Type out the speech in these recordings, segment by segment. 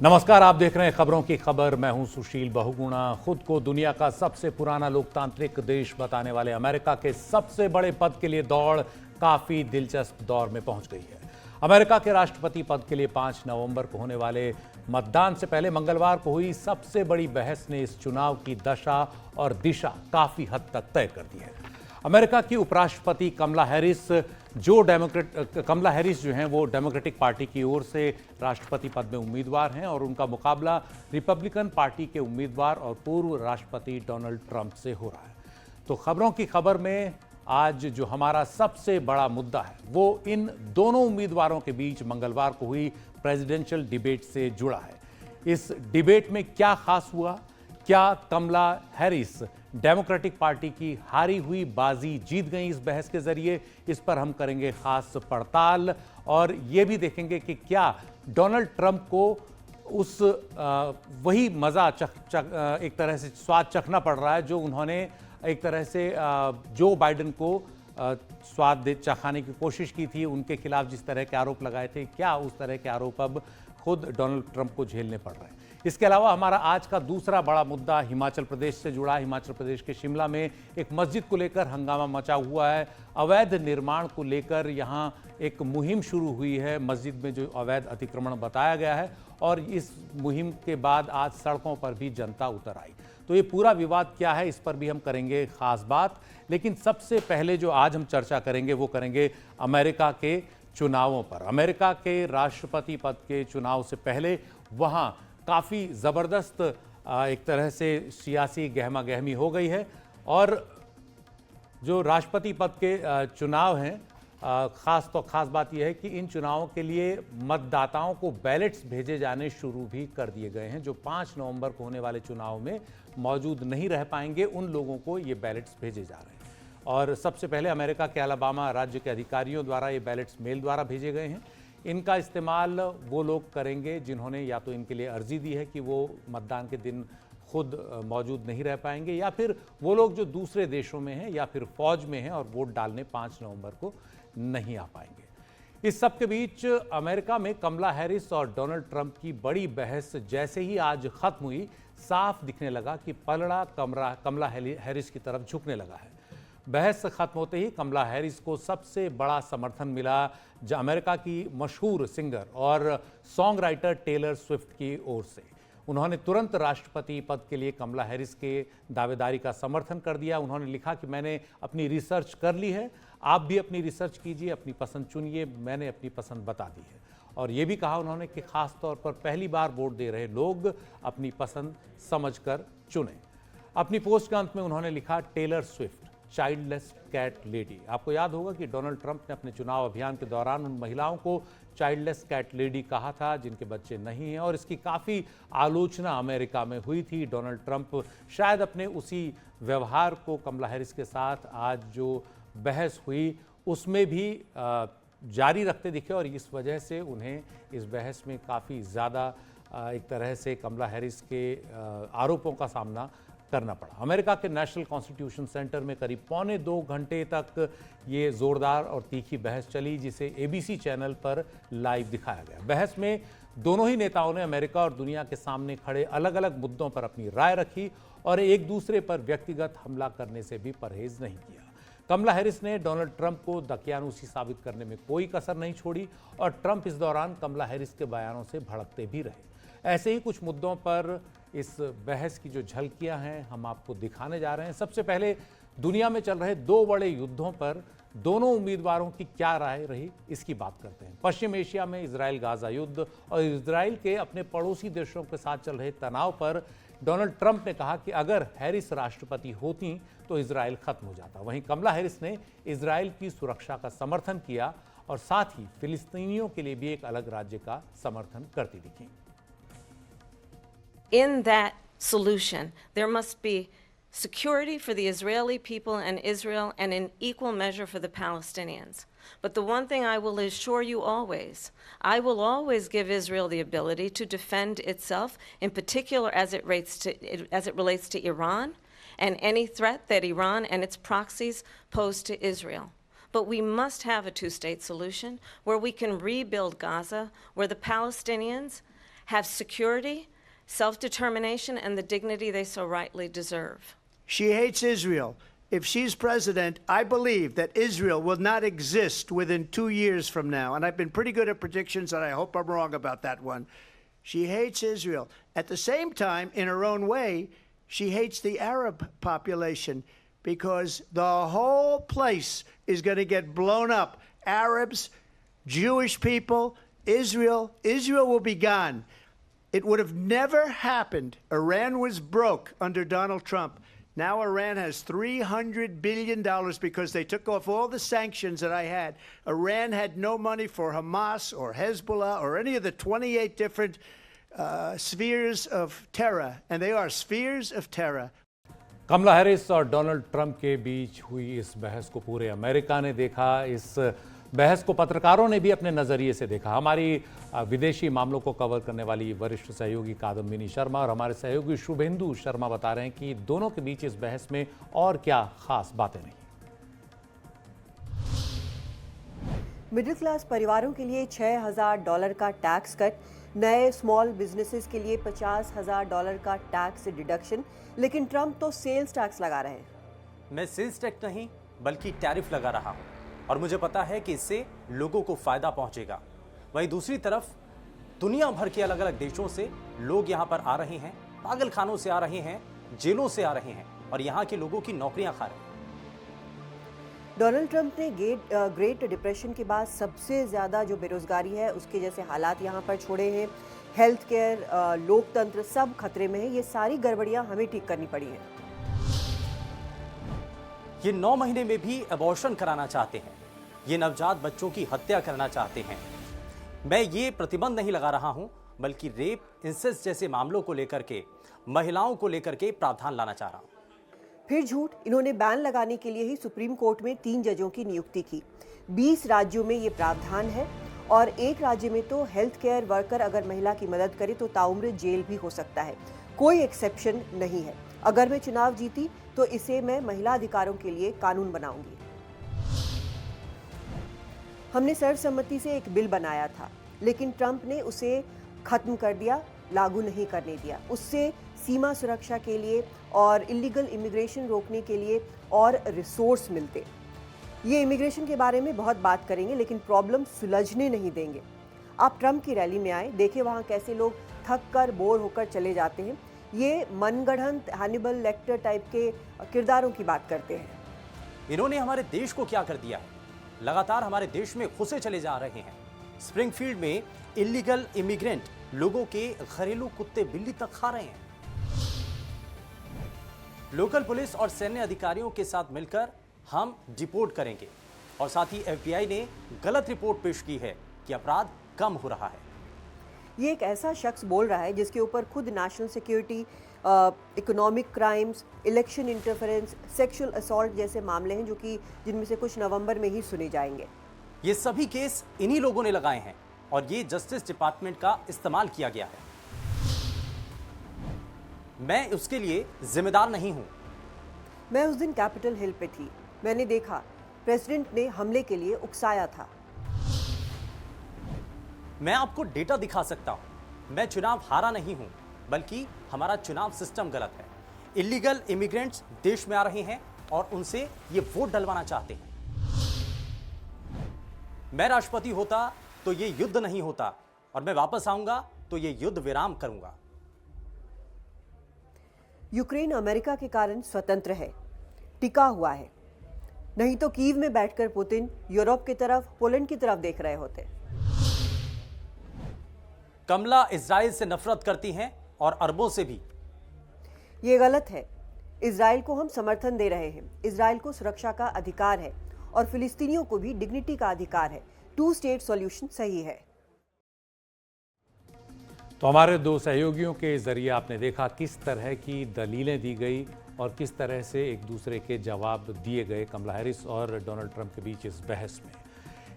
नमस्कार, आप देख रहे हैं खबरों की खबर। मैं हूं सुशील बहुगुणा। खुद को दुनिया का सबसे पुराना लोकतांत्रिक देश बताने वाले अमेरिका के सबसे बड़े पद के लिए दौड़ काफी दिलचस्प दौर में पहुंच गई है। अमेरिका के राष्ट्रपति पद के लिए 5 नवंबर को होने वाले मतदान से पहले मंगलवार को हुई सबसे बड़ी बहस ने इस चुनाव की दशा और दिशा काफी हद तक तय कर दी है। अमेरिका की उपराष्ट्रपति कमला हैरिस जो हैं वो डेमोक्रेटिक पार्टी की ओर से राष्ट्रपति पद में उम्मीदवार हैं और उनका मुकाबला रिपब्लिकन पार्टी के उम्मीदवार और पूर्व राष्ट्रपति डोनाल्ड ट्रंप से हो रहा है। तो खबरों की खबर में आज जो हमारा सबसे बड़ा मुद्दा है वो इन दोनों उम्मीदवारों के बीच मंगलवार को हुई प्रेसिडेंशियल डिबेट से जुड़ा है। इस डिबेट में क्या खास हुआ? क्या कमला हैरिस डेमोक्रेटिक पार्टी की हारी हुई बाजी जीत गई इस बहस के जरिए? इस पर हम करेंगे खास पड़ताल और ये भी देखेंगे कि क्या डोनाल्ड ट्रंप को उस वही मज़ा एक तरह से स्वाद चखना पड़ रहा है जो उन्होंने एक तरह से जो बाइडेन को स्वाद चखाने की कोशिश की थी, उनके खिलाफ जिस तरह के आरोप लगाए थे, क्या उस तरह के आरोप अब खुद डोनाल्ड ट्रंप को झेलने पड़ रहे हैं? इसके अलावा हमारा आज का दूसरा बड़ा मुद्दा हिमाचल प्रदेश से जुड़ा। हिमाचल प्रदेश के शिमला में एक मस्जिद को लेकर हंगामा मचा हुआ है। अवैध निर्माण को लेकर यहां एक मुहिम शुरू हुई है, मस्जिद में जो अवैध अतिक्रमण बताया गया है, और इस मुहिम के बाद आज सड़कों पर भी जनता उतर आई। तो ये पूरा विवाद क्या है, इस पर भी हम करेंगे खास बात। लेकिन सबसे पहले जो आज हम चर्चा करेंगे वो करेंगे अमेरिका के चुनावों पर। अमेरिका के राष्ट्रपति पद के चुनाव से पहले वहां काफ़ी ज़बरदस्त एक तरह से सियासी गहमा गहमी हो गई है और जो राष्ट्रपति पद के चुनाव हैं, खास बात यह है कि इन चुनावों के लिए मतदाताओं को बैलेट्स भेजे जाने शुरू भी कर दिए गए हैं। जो 5 नवंबर को होने वाले चुनाव में मौजूद नहीं रह पाएंगे, उन लोगों को ये बैलेट्स भेजे जा रहे हैं। और सबसे पहले अमेरिका के अलाबामा राज्य के अधिकारियों द्वारा ये बैलेट्स मेल द्वारा भेजे गए हैं। इनका इस्तेमाल वो लोग करेंगे जिन्होंने या तो इनके लिए अर्जी दी है कि वो मतदान के दिन खुद मौजूद नहीं रह पाएंगे, या फिर वो लोग जो दूसरे देशों में हैं या फिर फौज में हैं और वोट डालने 5 नवंबर को नहीं आ पाएंगे। इस सब के बीच अमेरिका में कमला हैरिस और डोनाल्ड ट्रंप की बड़ी बहस जैसे ही आज खत्म हुई, साफ दिखने लगा कि पलड़ा कमला हैरिस की तरफ झुकने लगा है। बहस खत्म होते ही कमला हैरिस को सबसे बड़ा समर्थन मिला जो अमेरिका की मशहूर सिंगर और सॉन्ग राइटर टेलर स्विफ्ट की ओर से। उन्होंने तुरंत राष्ट्रपति पद के लिए कमला हैरिस के दावेदारी का समर्थन कर दिया। उन्होंने लिखा कि मैंने अपनी रिसर्च कर ली है, आप भी अपनी रिसर्च कीजिए, अपनी पसंद चुनिए, मैंने अपनी पसंद बता दी है। और ये भी कहा उन्होंने कि खास तौर पर पहली बार वोट दे रहे लोग अपनी पसंद समझकर चुनें। अपनी पोस्ट के अंत में उन्होंने लिखा, Taylor Swift childless cat lady. आपको याद होगा कि डोनाल्ड ट्रंप ने अपने चुनाव अभियान के दौरान उन महिलाओं को चाइल्डलेस कैट लेडी कहा था जिनके बच्चे नहीं हैं, और इसकी काफ़ी आलोचना अमेरिका में हुई थी। डोनाल्ड ट्रंप शायद अपने उसी व्यवहार को कमला हैरिस के साथ आज जो बहस हुई उसमें भी जारी रखते दिखे, और इस वजह से उन्हें इस बहस में काफ़ी ज़्यादा एक तरह से कमला हैरिस के आरोपों का सामना करना पड़ा। अमेरिका के नेशनल कॉन्स्टिट्यूशन सेंटर में करीब 1.25 घंटे तक ये जोरदार और तीखी बहस चली, जिसे ABC चैनल पर लाइव दिखाया गया। बहस में दोनों ही नेताओं ने अमेरिका और दुनिया के सामने खड़े अलग अलग मुद्दों पर अपनी राय रखी और एक दूसरे पर व्यक्तिगत हमला करने से भी परहेज नहीं किया। कमला हैरिस ने डोनाल्ड ट्रंप को दकियानूसी साबित करने में कोई कसर नहीं छोड़ी और ट्रंप इस दौरान कमला हैरिस के बयानों से भड़कते भी रहे। ऐसे ही कुछ मुद्दों पर इस बहस की जो झलकियां हैं हम आपको दिखाने जा रहे हैं। सबसे पहले दुनिया में चल रहे 2 बड़े युद्धों पर दोनों उम्मीदवारों की क्या राय रही, इसकी बात करते हैं। पश्चिम एशिया में इजराइल गाजा युद्ध और इजराइल के अपने पड़ोसी देशों के साथ चल रहे तनाव पर डोनाल्ड ट्रंप ने कहा कि अगर हैरिस राष्ट्रपति होती तो इजराइल खत्म हो जाता। वहीं कमला हैरिस ने इजराइल की सुरक्षा का समर्थन किया और साथ ही फिलिस्तीनियों के लिए भी एक अलग राज्य का समर्थन करती दिखी। In that solution, there must be security for the Israeli people and Israel, and in equal measure for the Palestinians. But the one thing I will assure you always, I will always give Israel the ability to defend itself, in particular as it relates to Iran and any threat that Iran and its proxies pose to Israel. But we must have a two-state solution where we can rebuild Gaza, where the Palestinians have security, self-determination, and the dignity they so rightly deserve. She hates Israel. If she's president, I believe that Israel will not exist within 2 years from now. And I've been pretty good at predictions, and I hope I'm wrong about that one. She hates Israel. At the same time, in her own way, she hates the Arab population because the whole place is going to get blown up. Arabs, Jewish people, Israel will be gone. It would have never happened. Iran was broke under Donald Trump. Now Iran has $300 billion because they took off all the sanctions that I had. Iran had no money for Hamas or Hezbollah or any of the 28 different spheres of terror, and they are spheres of terror. Kamala Harris और Donald Trump के बीच हुई इस बहस को पूरे America ने देखा। इस बहस को पत्रकारों ने भी अपने नजरिए से देखा। हमारी विदेशी मामलों को कवर करने वाली वरिष्ठ सहयोगी कादम्बिनी शर्मा और हमारे सहयोगी शुभेंदु शर्मा बता रहे हैं कि दोनों के बीच इस बहस में और क्या खास बातें रही। मिडिल क्लास परिवारों के लिए $6,000 का टैक्स कट, नए स्मॉल बिजनेसेस के लिए $50,000 का टैक्स डिडक्शन, लेकिन ट्रंप तो सेल्स टैक्स लगा रहे हैं। मैं सेल्स टैक्स नहीं बल्कि टैरिफ लगा रहा हूं और मुझे पता है कि इससे लोगों को फायदा पहुंचेगा। वहीं दूसरी तरफ दुनिया भर के अलग अलग देशों से लोग यहां पर आ रहे हैं, पागल खानों से आ रहे हैं, जेलों से आ रहे हैं और यहां के लोगों की नौकरियां खा रहे हैं। डोनाल्ड ट्रंप ने ग्रेट डिप्रेशन के बाद सबसे ज्यादा जो बेरोजगारी है उसके जैसे हालात यहाँ पर छोड़े हैं। हेल्थ केयर, लोकतंत्र सब खतरे में है। ये सारी गड़बड़ियां हमें ठीक करनी पड़ी हैं। ये 9 महीने में भी अबॉर्शन कराना चाहते हैं, ये नवजात बच्चों की हत्या करना चाहते हैं। मैं ये प्रतिबंध नहीं लगा रहा हूं बल्कि रेप, इंसेस्ट जैसे मामलों को लेकर के, महिलाओं को लेकर के प्रावधान लाना चाह रहा हूं। फिर झूठ, इन्होंने बैन लगाने के लिए ही सुप्रीम कोर्ट में 3 जजों की नियुक्ति की। 20 राज्यों में ये प्रावधान है और एक राज्य में तो हेल्थ केयर वर्कर अगर महिला की मदद करे तो ताउम्र जेल भी हो सकता है। कोई एक्सेप्शन नहीं है। अगर मैं चुनाव जीती तो इसे मैं महिला अधिकारों के लिए कानून बनाऊंगी। हमने सर्वसम्मति से एक बिल बनाया था, लेकिन ट्रंप ने उसे खत्म कर दिया, लागू नहीं करने दिया। उससे सीमा सुरक्षा के लिए और इलीगल इमिग्रेशन रोकने के लिए और रिसोर्स मिलते। ये इमिग्रेशन के बारे में बहुत बात करेंगे, लेकिन प्रॉब्लम सुलझने नहीं देंगे। आप ट्रंप की रैली में आए, देखे वहाँ कैसे लोग थक कर बोर होकर चले जाते हैं। ये मनगढ़ंत हैनिबल लेक्टर टाइप के किरदारों की बात करते हैं। इन्होंने हमारे देश को क्या कर दिया है? लगातार हमारे देश में घुसे चले जा रहे हैं। स्प्रिंगफील्ड में इलीगल इमिग्रेंट लोगों के घरेलू कुत्ते बिल्ली तक खा रहे हैं। लोकल पुलिस और सैन्य अधिकारियों के साथ मिलकर हम डिपोर्ट करेंगे और साथ ही एफबीआई ने गलत रिपोर्ट पेश की है कि अपराध कम हो रहा है। ये एक ऐसा शख्स बोल रहा है जिसके ऊपर खुद national security, economic crimes, election interference, sexual assault जैसे मामले हैं, जो कि जिनमें से कुछ नवंबर में ही सुने जाएंगे। ये सभी केस इन्हीं लोगों ने लगाए हैं और ये जस्टिस डिपार्टमेंट का इस्तेमाल किया गया है। मैं उसके लिए जिम्मेदार नहीं हूं। मैं उस दिन कैपिटल हिल पे थी। मैंने देखा प्रेसिडेंट ने हमले के लिए उकसाया था। मैं आपको डेटा दिखा सकता हूं। मैं चुनाव हारा नहीं हूं, बल्कि हमारा चुनाव सिस्टम गलत है। इलीगल इमिग्रेंट्स देश में आ रहे हैं और उनसे ये वोट डलवाना चाहते हैं। मैं राष्ट्रपति होता तो ये युद्ध नहीं होता और मैं वापस आऊंगा तो ये युद्ध विराम करूंगा। यूक्रेन अमेरिका के कारण स्वतंत्र है, टिका हुआ है। नहीं तो कीव में बैठकर पुतिन यूरोप की तरफ, पोलैंड की तरफ देख रहे होते। कमला इजराइल से नफरत करती हैं और अरबों से भी। ये गलत है। इजराइल को हम समर्थन दे रहे हैं। इजराइल को सुरक्षा का अधिकार है और फिलिस्तीनियों को भी डिग्निटी का अधिकार है। 2 स्टेट सॉल्यूशन सही है। तो हमारे 2 सहयोगियों के जरिए आपने देखा किस तरह की दलीलें दी गई और किस तरह से एक दूसरे के जवाब दिए गए कमला हैरिस और डोनाल्ड ट्रंप के बीच इस बहस में।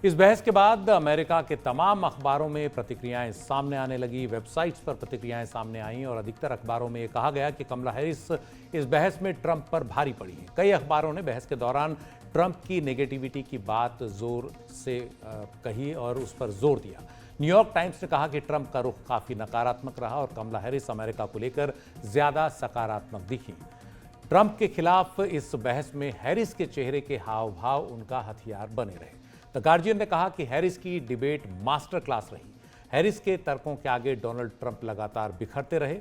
इस बहस के बाद अमेरिका के तमाम अखबारों में प्रतिक्रियाएं सामने आने लगी, वेबसाइट्स पर प्रतिक्रियाएं सामने आईं और अधिकतर अखबारों में ये कहा गया कि कमला हैरिस इस बहस में ट्रंप पर भारी पड़ी हैं। कई अखबारों ने बहस के दौरान ट्रंप की नेगेटिविटी की बात जोर से कही और उस पर जोर दिया। न्यूयॉर्क टाइम्स ने कहा कि ट्रंप का रुख काफी नकारात्मक रहा और कमला हैरिस अमेरिका को लेकर ज्यादा सकारात्मक दिखी। ट्रंप के खिलाफ इस बहस में हैरिस के चेहरे के हाव भाव उनका हथियार बने रहे। द गार्जियन ने कहा कि हैरिस की डिबेट मास्टर क्लास रही। हैरिस के तर्कों के आगे डोनाल्ड ट्रंप लगातार बिखरते रहे।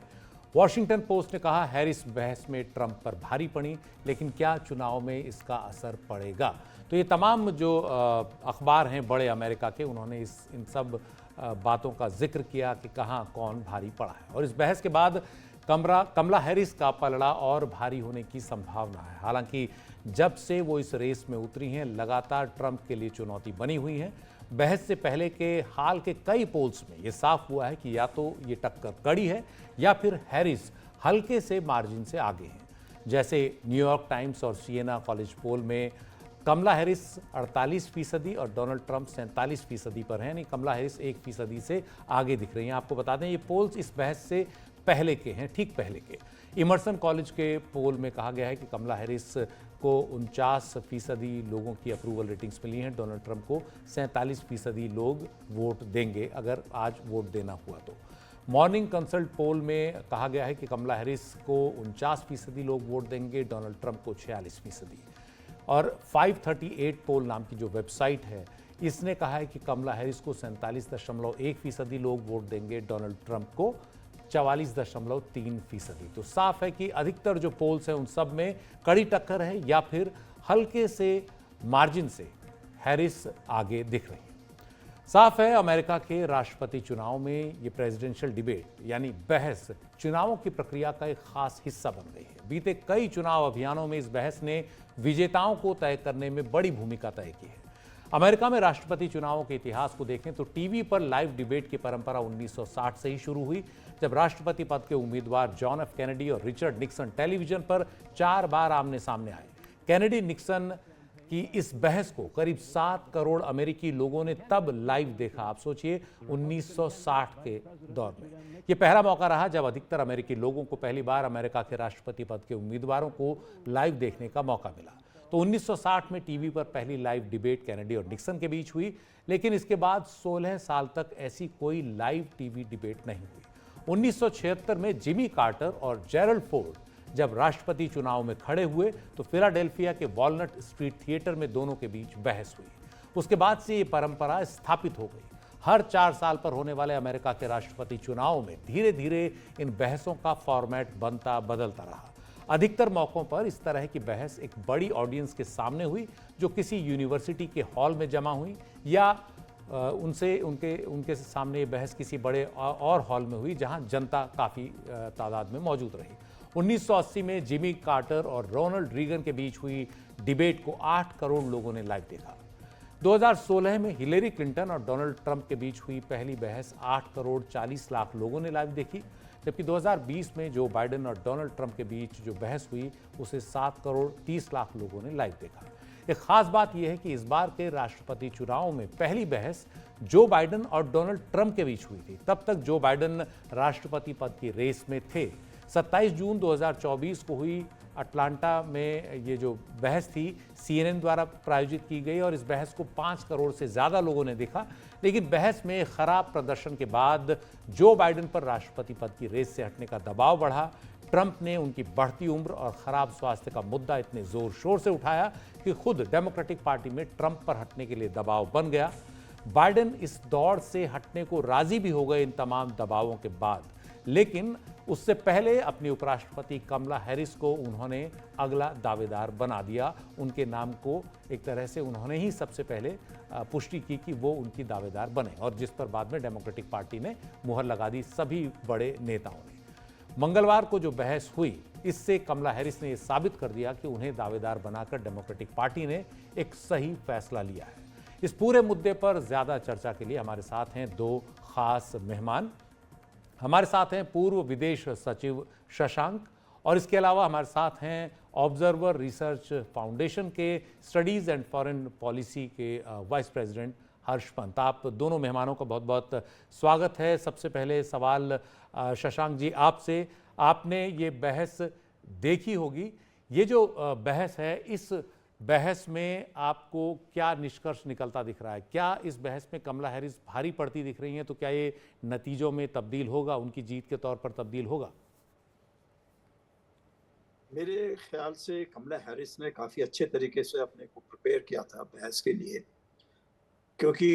वॉशिंगटन पोस्ट ने कहा हैरिस बहस में ट्रंप पर भारी पड़ी, लेकिन क्या चुनाव में इसका असर पड़ेगा? तो ये तमाम जो अखबार हैं बड़े अमेरिका के, उन्होंने इन सब बातों का जिक्र किया कि कहाँ कौन भारी पड़ा है। और इस बहस के बाद कमला हैरिस का पलड़ा और भारी होने की संभावना है। हालांकि जब से वो इस रेस में उतरी हैं, लगातार ट्रंप के लिए चुनौती बनी हुई है। बहस से पहले के हाल के कई पोल्स में ये साफ हुआ है कि या तो ये टक्कर कड़ी है या फिर हैरिस हल्के से मार्जिन से आगे हैं। जैसे न्यूयॉर्क टाइम्स और सिएना कॉलेज पोल में कमला हैरिस 48% और डोनाल्ड ट्रंप 47% पर हैं, यानी कमला हैरिस 1% से आगे दिख रही हैं। आपको बता दें ये पोल्स इस बहस से पहले के हैं, ठीक पहले के। इमर्सन कॉलेज के पोल में कहा गया है कि कमला हैरिस को 49% लोगों की अप्रूवल रेटिंग्स मिली हैं। डोनाल्ड ट्रंप को 47% लोग वोट देंगे अगर आज वोट देना हुआ तो। मॉर्निंग कंसल्ट पोल में कहा गया है कि कमला हैरिस को 49% लोग वोट देंगे, डोनाल्ड ट्रंप को 46%। और 538 पोल नाम की जो वेबसाइट है, इसने कहा है कि कमला हैरिस को 47.1% लोग वोट देंगे, डोनाल्ड ट्रंप को 44.3%। तो साफ है कि अधिकतर जो पोल्स हैं उन सब में कड़ी टक्कर है या फिर हल्के से मार्जिन से हैरिस आगे दिख रही है। साफ है अमेरिका के राष्ट्रपति चुनाव में ये प्रेसिडेंशियल डिबेट यानी बहस चुनावों की प्रक्रिया का एक खास हिस्सा बन गई है। बीते कई चुनाव अभियानों में इस बहस ने विजेताओं को तय करने में बड़ी भूमिका तय की है। अमेरिका में राष्ट्रपति चुनावों के इतिहास को देखें तो टीवी पर लाइव डिबेट की परंपरा 1960 से ही शुरू हुई, जब राष्ट्रपति पद के उम्मीदवार जॉन एफ कैनेडी और रिचर्ड निक्सन टेलीविजन पर 4 बार आमने सामने आए। कैनेडी निक्सन की इस बहस को करीब 7 करोड़ अमेरिकी लोगों ने तब लाइव देखा। आप सोचिए 1960 के दौर में यह पहला मौका रहा जब अधिकतर अमेरिकी लोगों को पहली बार अमेरिका के राष्ट्रपति पद के उम्मीदवारों को लाइव देखने का मौका मिला। तो 1960 में टीवी पर पहली लाइव डिबेट कैनेडी और निक्सन के बीच हुई, लेकिन इसके बाद 16 साल तक ऐसी कोई लाइव टीवी डिबेट नहीं हुई। 1976 में जिमी कार्टर और जेरल्ड फोर्ड जब राष्ट्रपति चुनाव में खड़े हुए तो फिलाडेल्फिया के वॉलनट स्ट्रीट थिएटर में दोनों के बीच बहस हुई। उसके बाद से ये परंपरा स्थापित हो गई। हर 4 साल पर होने वाले अमेरिका के राष्ट्रपति चुनाव में धीरे धीरे इन बहसों का फॉर्मेट बनता बदलता रहा। अधिकतर मौकों पर इस तरह की बहस एक बड़ी ऑडियंस के सामने हुई, जो किसी यूनिवर्सिटी के हॉल में जमा हुई, या उनके सामने बहस किसी बड़े और हॉल में हुई जहां जनता काफ़ी तादाद में मौजूद रही। 1980 में जिमी कार्टर और रोनाल्ड रीगन के बीच हुई डिबेट को 8 करोड़ लोगों ने लाइव देखा। 2016 में हिलेरी क्लिंटन और डोनाल्ड ट्रंप के बीच हुई पहली बहस 8 करोड़ 40 लाख लोगों ने लाइव देखी, जबकि 2020 में जो बाइडेन और डोनाल्ड ट्रंप के बीच जो बहस हुई उसे 7 करोड़ 30 लाख लोगों ने लाइव देखा। एक खास बात यह है कि इस बार के राष्ट्रपति चुनाव में पहली बहस जो बाइडेन और डोनाल्ड ट्रंप के बीच हुई थी। तब तक जो बाइडेन राष्ट्रपति पद की रेस में थे। 27 जून 2024 को हुई अटलांटा में ये जो बहस थी CNN द्वारा प्रायोजित की गई और इस बहस को 5 करोड़ से ज़्यादा लोगों ने देखा। लेकिन बहस में खराब प्रदर्शन के बाद जो बाइडेन पर राष्ट्रपति पद की रेस से हटने का दबाव बढ़ा। ट्रंप ने उनकी बढ़ती उम्र और खराब स्वास्थ्य का मुद्दा इतने जोर शोर से उठाया कि खुद डेमोक्रेटिक पार्टी में ट्रंप पर हटने के लिए दबाव बन गया। बाइडेन इस दौड़ से हटने को राजी भी हो गए इन तमाम दबावों के बाद, लेकिन उससे पहले अपनी उपराष्ट्रपति कमला हैरिस को उन्होंने अगला दावेदार बना दिया। उनके नाम को एक तरह से उन्होंने ही सबसे पहले पुष्टि की कि वो उनकी दावेदार बने, और जिस पर बाद में डेमोक्रेटिक पार्टी ने मुहर लगा दी सभी बड़े नेताओं ने। मंगलवार को जो बहस हुई इससे कमला हैरिस ने यह साबित कर दिया कि उन्हें दावेदार बनाकर डेमोक्रेटिक पार्टी ने एक सही फैसला लिया है। इस पूरे मुद्दे पर ज्यादा चर्चा के लिए हमारे साथ हैं 2 खास मेहमान। हमारे साथ हैं पूर्व विदेश सचिव शशांक, और इसके अलावा हमारे साथ हैं ऑब्जर्वर रिसर्च फाउंडेशन के स्टडीज़ एंड फॉरेन पॉलिसी के वाइस प्रेसिडेंट हर्ष पंत। आप दोनों मेहमानों का बहुत बहुत स्वागत है। सबसे पहले सवाल शशांक जी आपसे, आपने ये बहस देखी होगी। ये जो बहस है इस बहस में आपको क्या निष्कर्ष निकलता दिख रहा है? क्या इस बहस में कमला हैरिस भारी पड़ती दिख रही हैं? तो क्या ये नतीजों में तब्दील होगा, उनकी जीत के तौर पर तब्दील होगा? मेरे ख्याल से कमला हैरिस ने काफ़ी अच्छे तरीके से अपने को प्रिपेयर किया था बहस के लिए, क्योंकि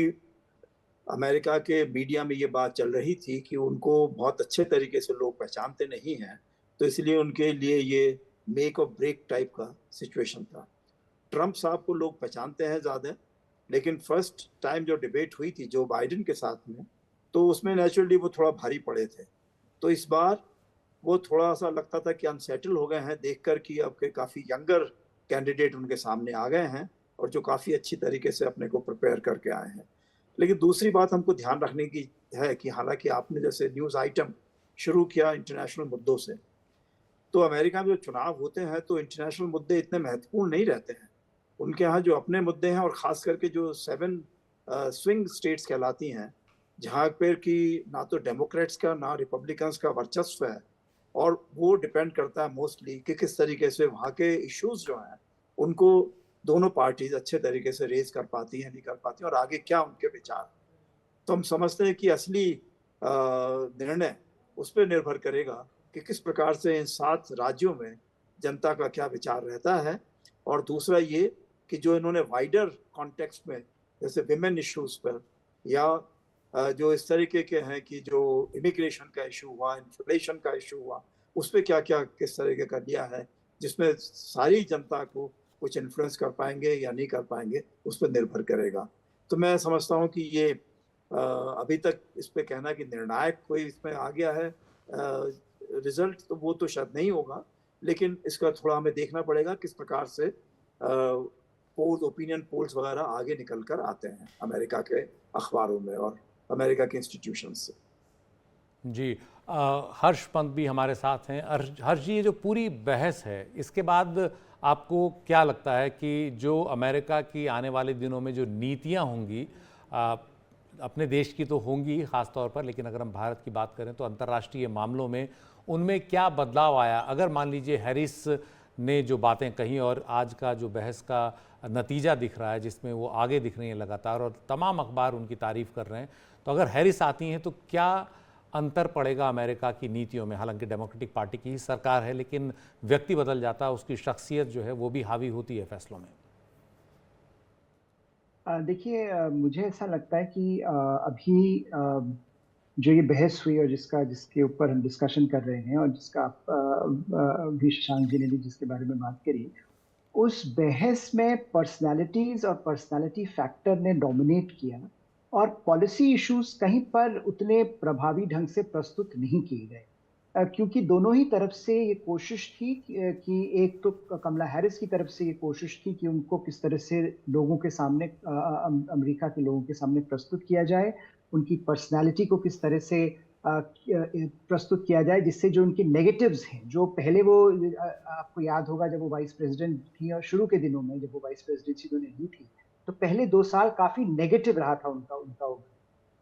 अमेरिका के मीडिया में ये बात चल रही थी कि उनको बहुत अच्छे तरीके से लोग पहचानते नहीं हैं, तो इसलिए उनके लिए ये मेक और ब्रेक टाइप का सिचुएशन था। ट्रंप साहब को लोग पहचानते हैं ज़्यादा, लेकिन फर्स्ट टाइम जो डिबेट हुई थी जो बाइडेन के साथ में, तो उसमें नेचुरली वो थोड़ा भारी पड़े थे। तो इस बार वो थोड़ा-सा लगता था कि अनसेटल हो गए हैं देखकर कि अब के काफ़ी यंगर कैंडिडेट उनके सामने आ गए हैं और जो काफ़ी अच्छी तरीके से अपने को प्रिपेयर करके आए हैं। लेकिन दूसरी बात हमको ध्यान रखने की है कि हालाँकि आपने जैसे न्यूज़ आइटम शुरू किया इंटरनेशनल मुद्दों से, तो अमेरिका में जो चुनाव होते हैं तो इंटरनेशनल मुद्दे इतने महत्वपूर्ण नहीं रहते हैं। उनके यहाँ जो अपने मुद्दे हैं और ख़ास करके जो 7 स्विंग स्टेट्स कहलाती हैं, जहाँ पर कि ना तो डेमोक्रेट्स का ना रिपब्लिकन्स का वर्चस्व है, और वो डिपेंड करता है मोस्टली कि किस तरीके से वहाँ के इश्यूज जो हैं उनको दोनों पार्टीज अच्छे तरीके से रेज कर पाती हैं, नहीं कर पाती, और आगे क्या उनके विचार। तो हम समझते हैं कि असली निर्णय उस पर निर्भर करेगा कि किस प्रकार से इन 7 राज्यों में जनता का क्या विचार रहता है। और दूसरा ये कि जो इन्होंने वाइडर कॉन्टेक्स्ट में जैसे विमेन इश्यूज पर या जो इस तरीके के हैं कि जो इमिग्रेशन का इशू हुआ, इन्फ्लेशन का इशू हुआ, उस पर क्या क्या किस तरीके का लिया है जिसमें सारी जनता को कुछ इन्फ्लुएंस कर पाएंगे या नहीं कर पाएंगे, उस पर निर्भर करेगा। तो मैं समझता हूँ कि ये अभी तक इस पे कहना कि निर्णायक कोई इसमें आ गया है रिजल्ट, तो वो तो शायद नहीं होगा, लेकिन इसका थोड़ा हमें देखना पड़ेगा किस प्रकार से पोल ओपिनियन पोल्स वगैरह आगे निकल कर आते हैं अमेरिका के अखबारों में और अमेरिका के इंस्टीट्यूशंस से। जी, हर्ष पंत भी हमारे साथ हैं। हर्ष जी, ये जो पूरी बहस है, इसके बाद आपको क्या लगता है कि जो अमेरिका की आने वाले दिनों में जो नीतियां होंगी, अपने देश की तो होंगी ख़ास तौर पर, लेकिन अगर हम भारत की बात करें तो अंतर्राष्ट्रीय मामलों में उनमें क्या बदलाव आया? अगर मान लीजिए हैरिस ने जो बातें कही और आज का जो बहस का नतीजा दिख रहा है जिसमें वो आगे दिख रही हैं लगातार और तमाम अखबार उनकी तारीफ़ कर रहे हैं, तो अगर हैरिस आती हैं तो क्या अंतर पड़ेगा अमेरिका की नीतियों में? हालांकि डेमोक्रेटिक पार्टी की ही सरकार है, लेकिन व्यक्ति बदल जाता है, उसकी शख्सियत जो है वो भी हावी होती है फैसलों में। देखिए, मुझे ऐसा लगता है कि अभी जो ये बहस हुई और जिसके ऊपर हम डिस्कशन कर रहे हैं और जिसका भी शशांक जी ने भी जिसके बारे में बात करी, उस बहस में पर्सनालिटीज और पर्सनालिटी फैक्टर ने डोमिनेट किया और पॉलिसी इश्यूज कहीं पर उतने प्रभावी ढंग से प्रस्तुत नहीं किए गए, क्योंकि दोनों ही तरफ से ये कोशिश थी कि एक तो कमला हैरिस की तरफ से ये कोशिश थी कि उनको किस तरह से लोगों के सामने अमेरिका के लोगों के सामने प्रस्तुत किया जाए, उनकी पर्सनालिटी को किस तरह से प्रस्तुत किया जाए जिससे जो उनके नेगेटिव्स हैं, जो पहले वो आपको याद होगा जब वो वाइस प्रेसिडेंट थी और शुरू के दिनों में जब वो वाइस प्रेसिडेंसी उन्होंने ली थी, तो पहले 2 साल काफी नेगेटिव रहा था उनका।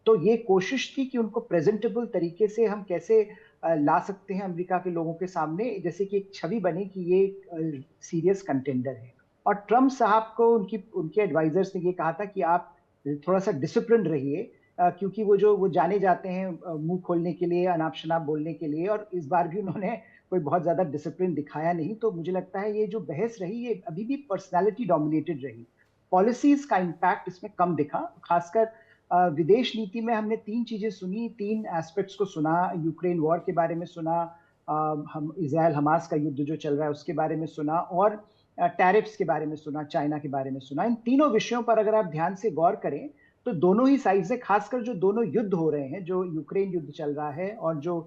तो ये कोशिश थी कि उनको प्रेजेंटेबल तरीके से हम कैसे ला सकते हैं अमेरिका के लोगों के सामने, जैसे कि एक छवि बने कि ये सीरियस कंटेंडर है। और ट्रम्प साहब को उनके एडवाइजर्स ने ये कहा था कि आप थोड़ा सा डिसिप्लिन रहिए, क्योंकि वो जाने जाते हैं मुंह खोलने के लिए, अनाप शनाप बोलने के लिए, और इस बार भी उन्होंने कोई बहुत ज्यादा डिसिप्लिन दिखाया नहीं। तो मुझे लगता है ये जो बहस रही ये अभी भी पर्सनालिटी डोमिनेटेड रही, पॉलिसीज का इम्पैक्ट इसमें कम दिखा। खासकर विदेश नीति में हमने 3 चीजें सुनी, 3 एस्पेक्ट्स को सुना। यूक्रेन वॉर के बारे में सुना, हम इजराइल हमास का युद्ध जो चल रहा है उसके बारे में सुना, और टैरिफ्स के बारे में सुना, चाइना के बारे में सुना। इन तीनों विषयों पर अगर आप ध्यान से गौर करें तो दोनों ही साइड से, खासकर जो दोनों युद्ध हो रहे हैं, जो यूक्रेन युद्ध चल रहा है और जो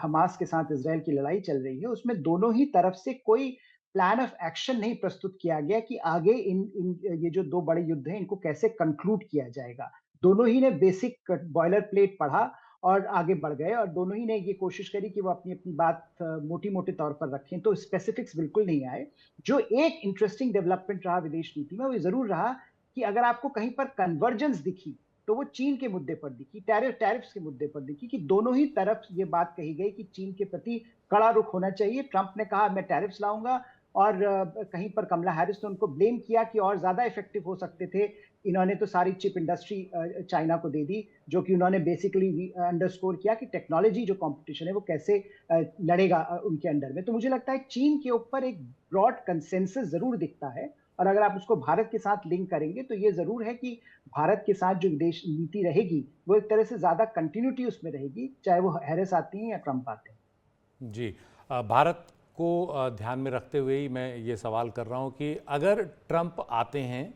हमास के साथ इजराइल की लड़ाई चल रही है, उसमें दोनों ही तरफ से कोई प्लान ऑफ एक्शन नहीं प्रस्तुत किया गया कि आगे ये जो 2 बड़े युद्ध हैं इनको कैसे कंक्लूड किया जाएगा। दोनों ही ने बेसिक बॉयलर प्लेट पढ़ा और आगे बढ़ गए, और दोनों ही ने ये कोशिश करी कि वो अपनी अपनी बात मोटी-मोटे तौर पर रखें, तो स्पेसिफिक्स बिल्कुल नहीं आए। जो एक इंटरेस्टिंग डेवलपमेंट रहा विदेश नीति में, वो जरूर रहा कि अगर आपको कहीं पर कन्वर्जेंस दिखी तो वो चीन के मुद्दे पर दिखी, टैरिफ्स के मुद्दे पर दिखी, कि दोनों ही तरफ ये बात कही गई कि चीन के प्रति कड़ा रुख होना चाहिए। ट्रंप ने कहा मैं टैरिफ्स लाऊंगा और कहीं पर कमला हैरिस ने उनको ब्लेम किया कि और ज़्यादा इफेक्टिव हो सकते थे। इन्होंने तो सारी चिप इंडस्ट्री चाइना को दे दी, जो कि उन्होंने बेसिकली अंडरस्कोर किया कि टेक्नोलॉजी जो कंपटीशन है वो कैसे लड़ेगा उनके अंडर में। तो मुझे लगता है चीन के ऊपर एक ब्रॉड कंसेंसस ज़रूर दिखता है, और अगर आप उसको भारत के साथ लिंक करेंगे तो ये ज़रूर है कि भारत के साथ जो विदेश नीति रहेगी वो एक तरह से ज़्यादा कंटिन्यूटी उसमें रहेगी, चाहे वो हैरिस आती हैं या ट्रंप आते हैं। जी, भारत को ध्यान में रखते हुए ही मैं ये सवाल कर रहा हूँ कि अगर ट्रंप आते हैं,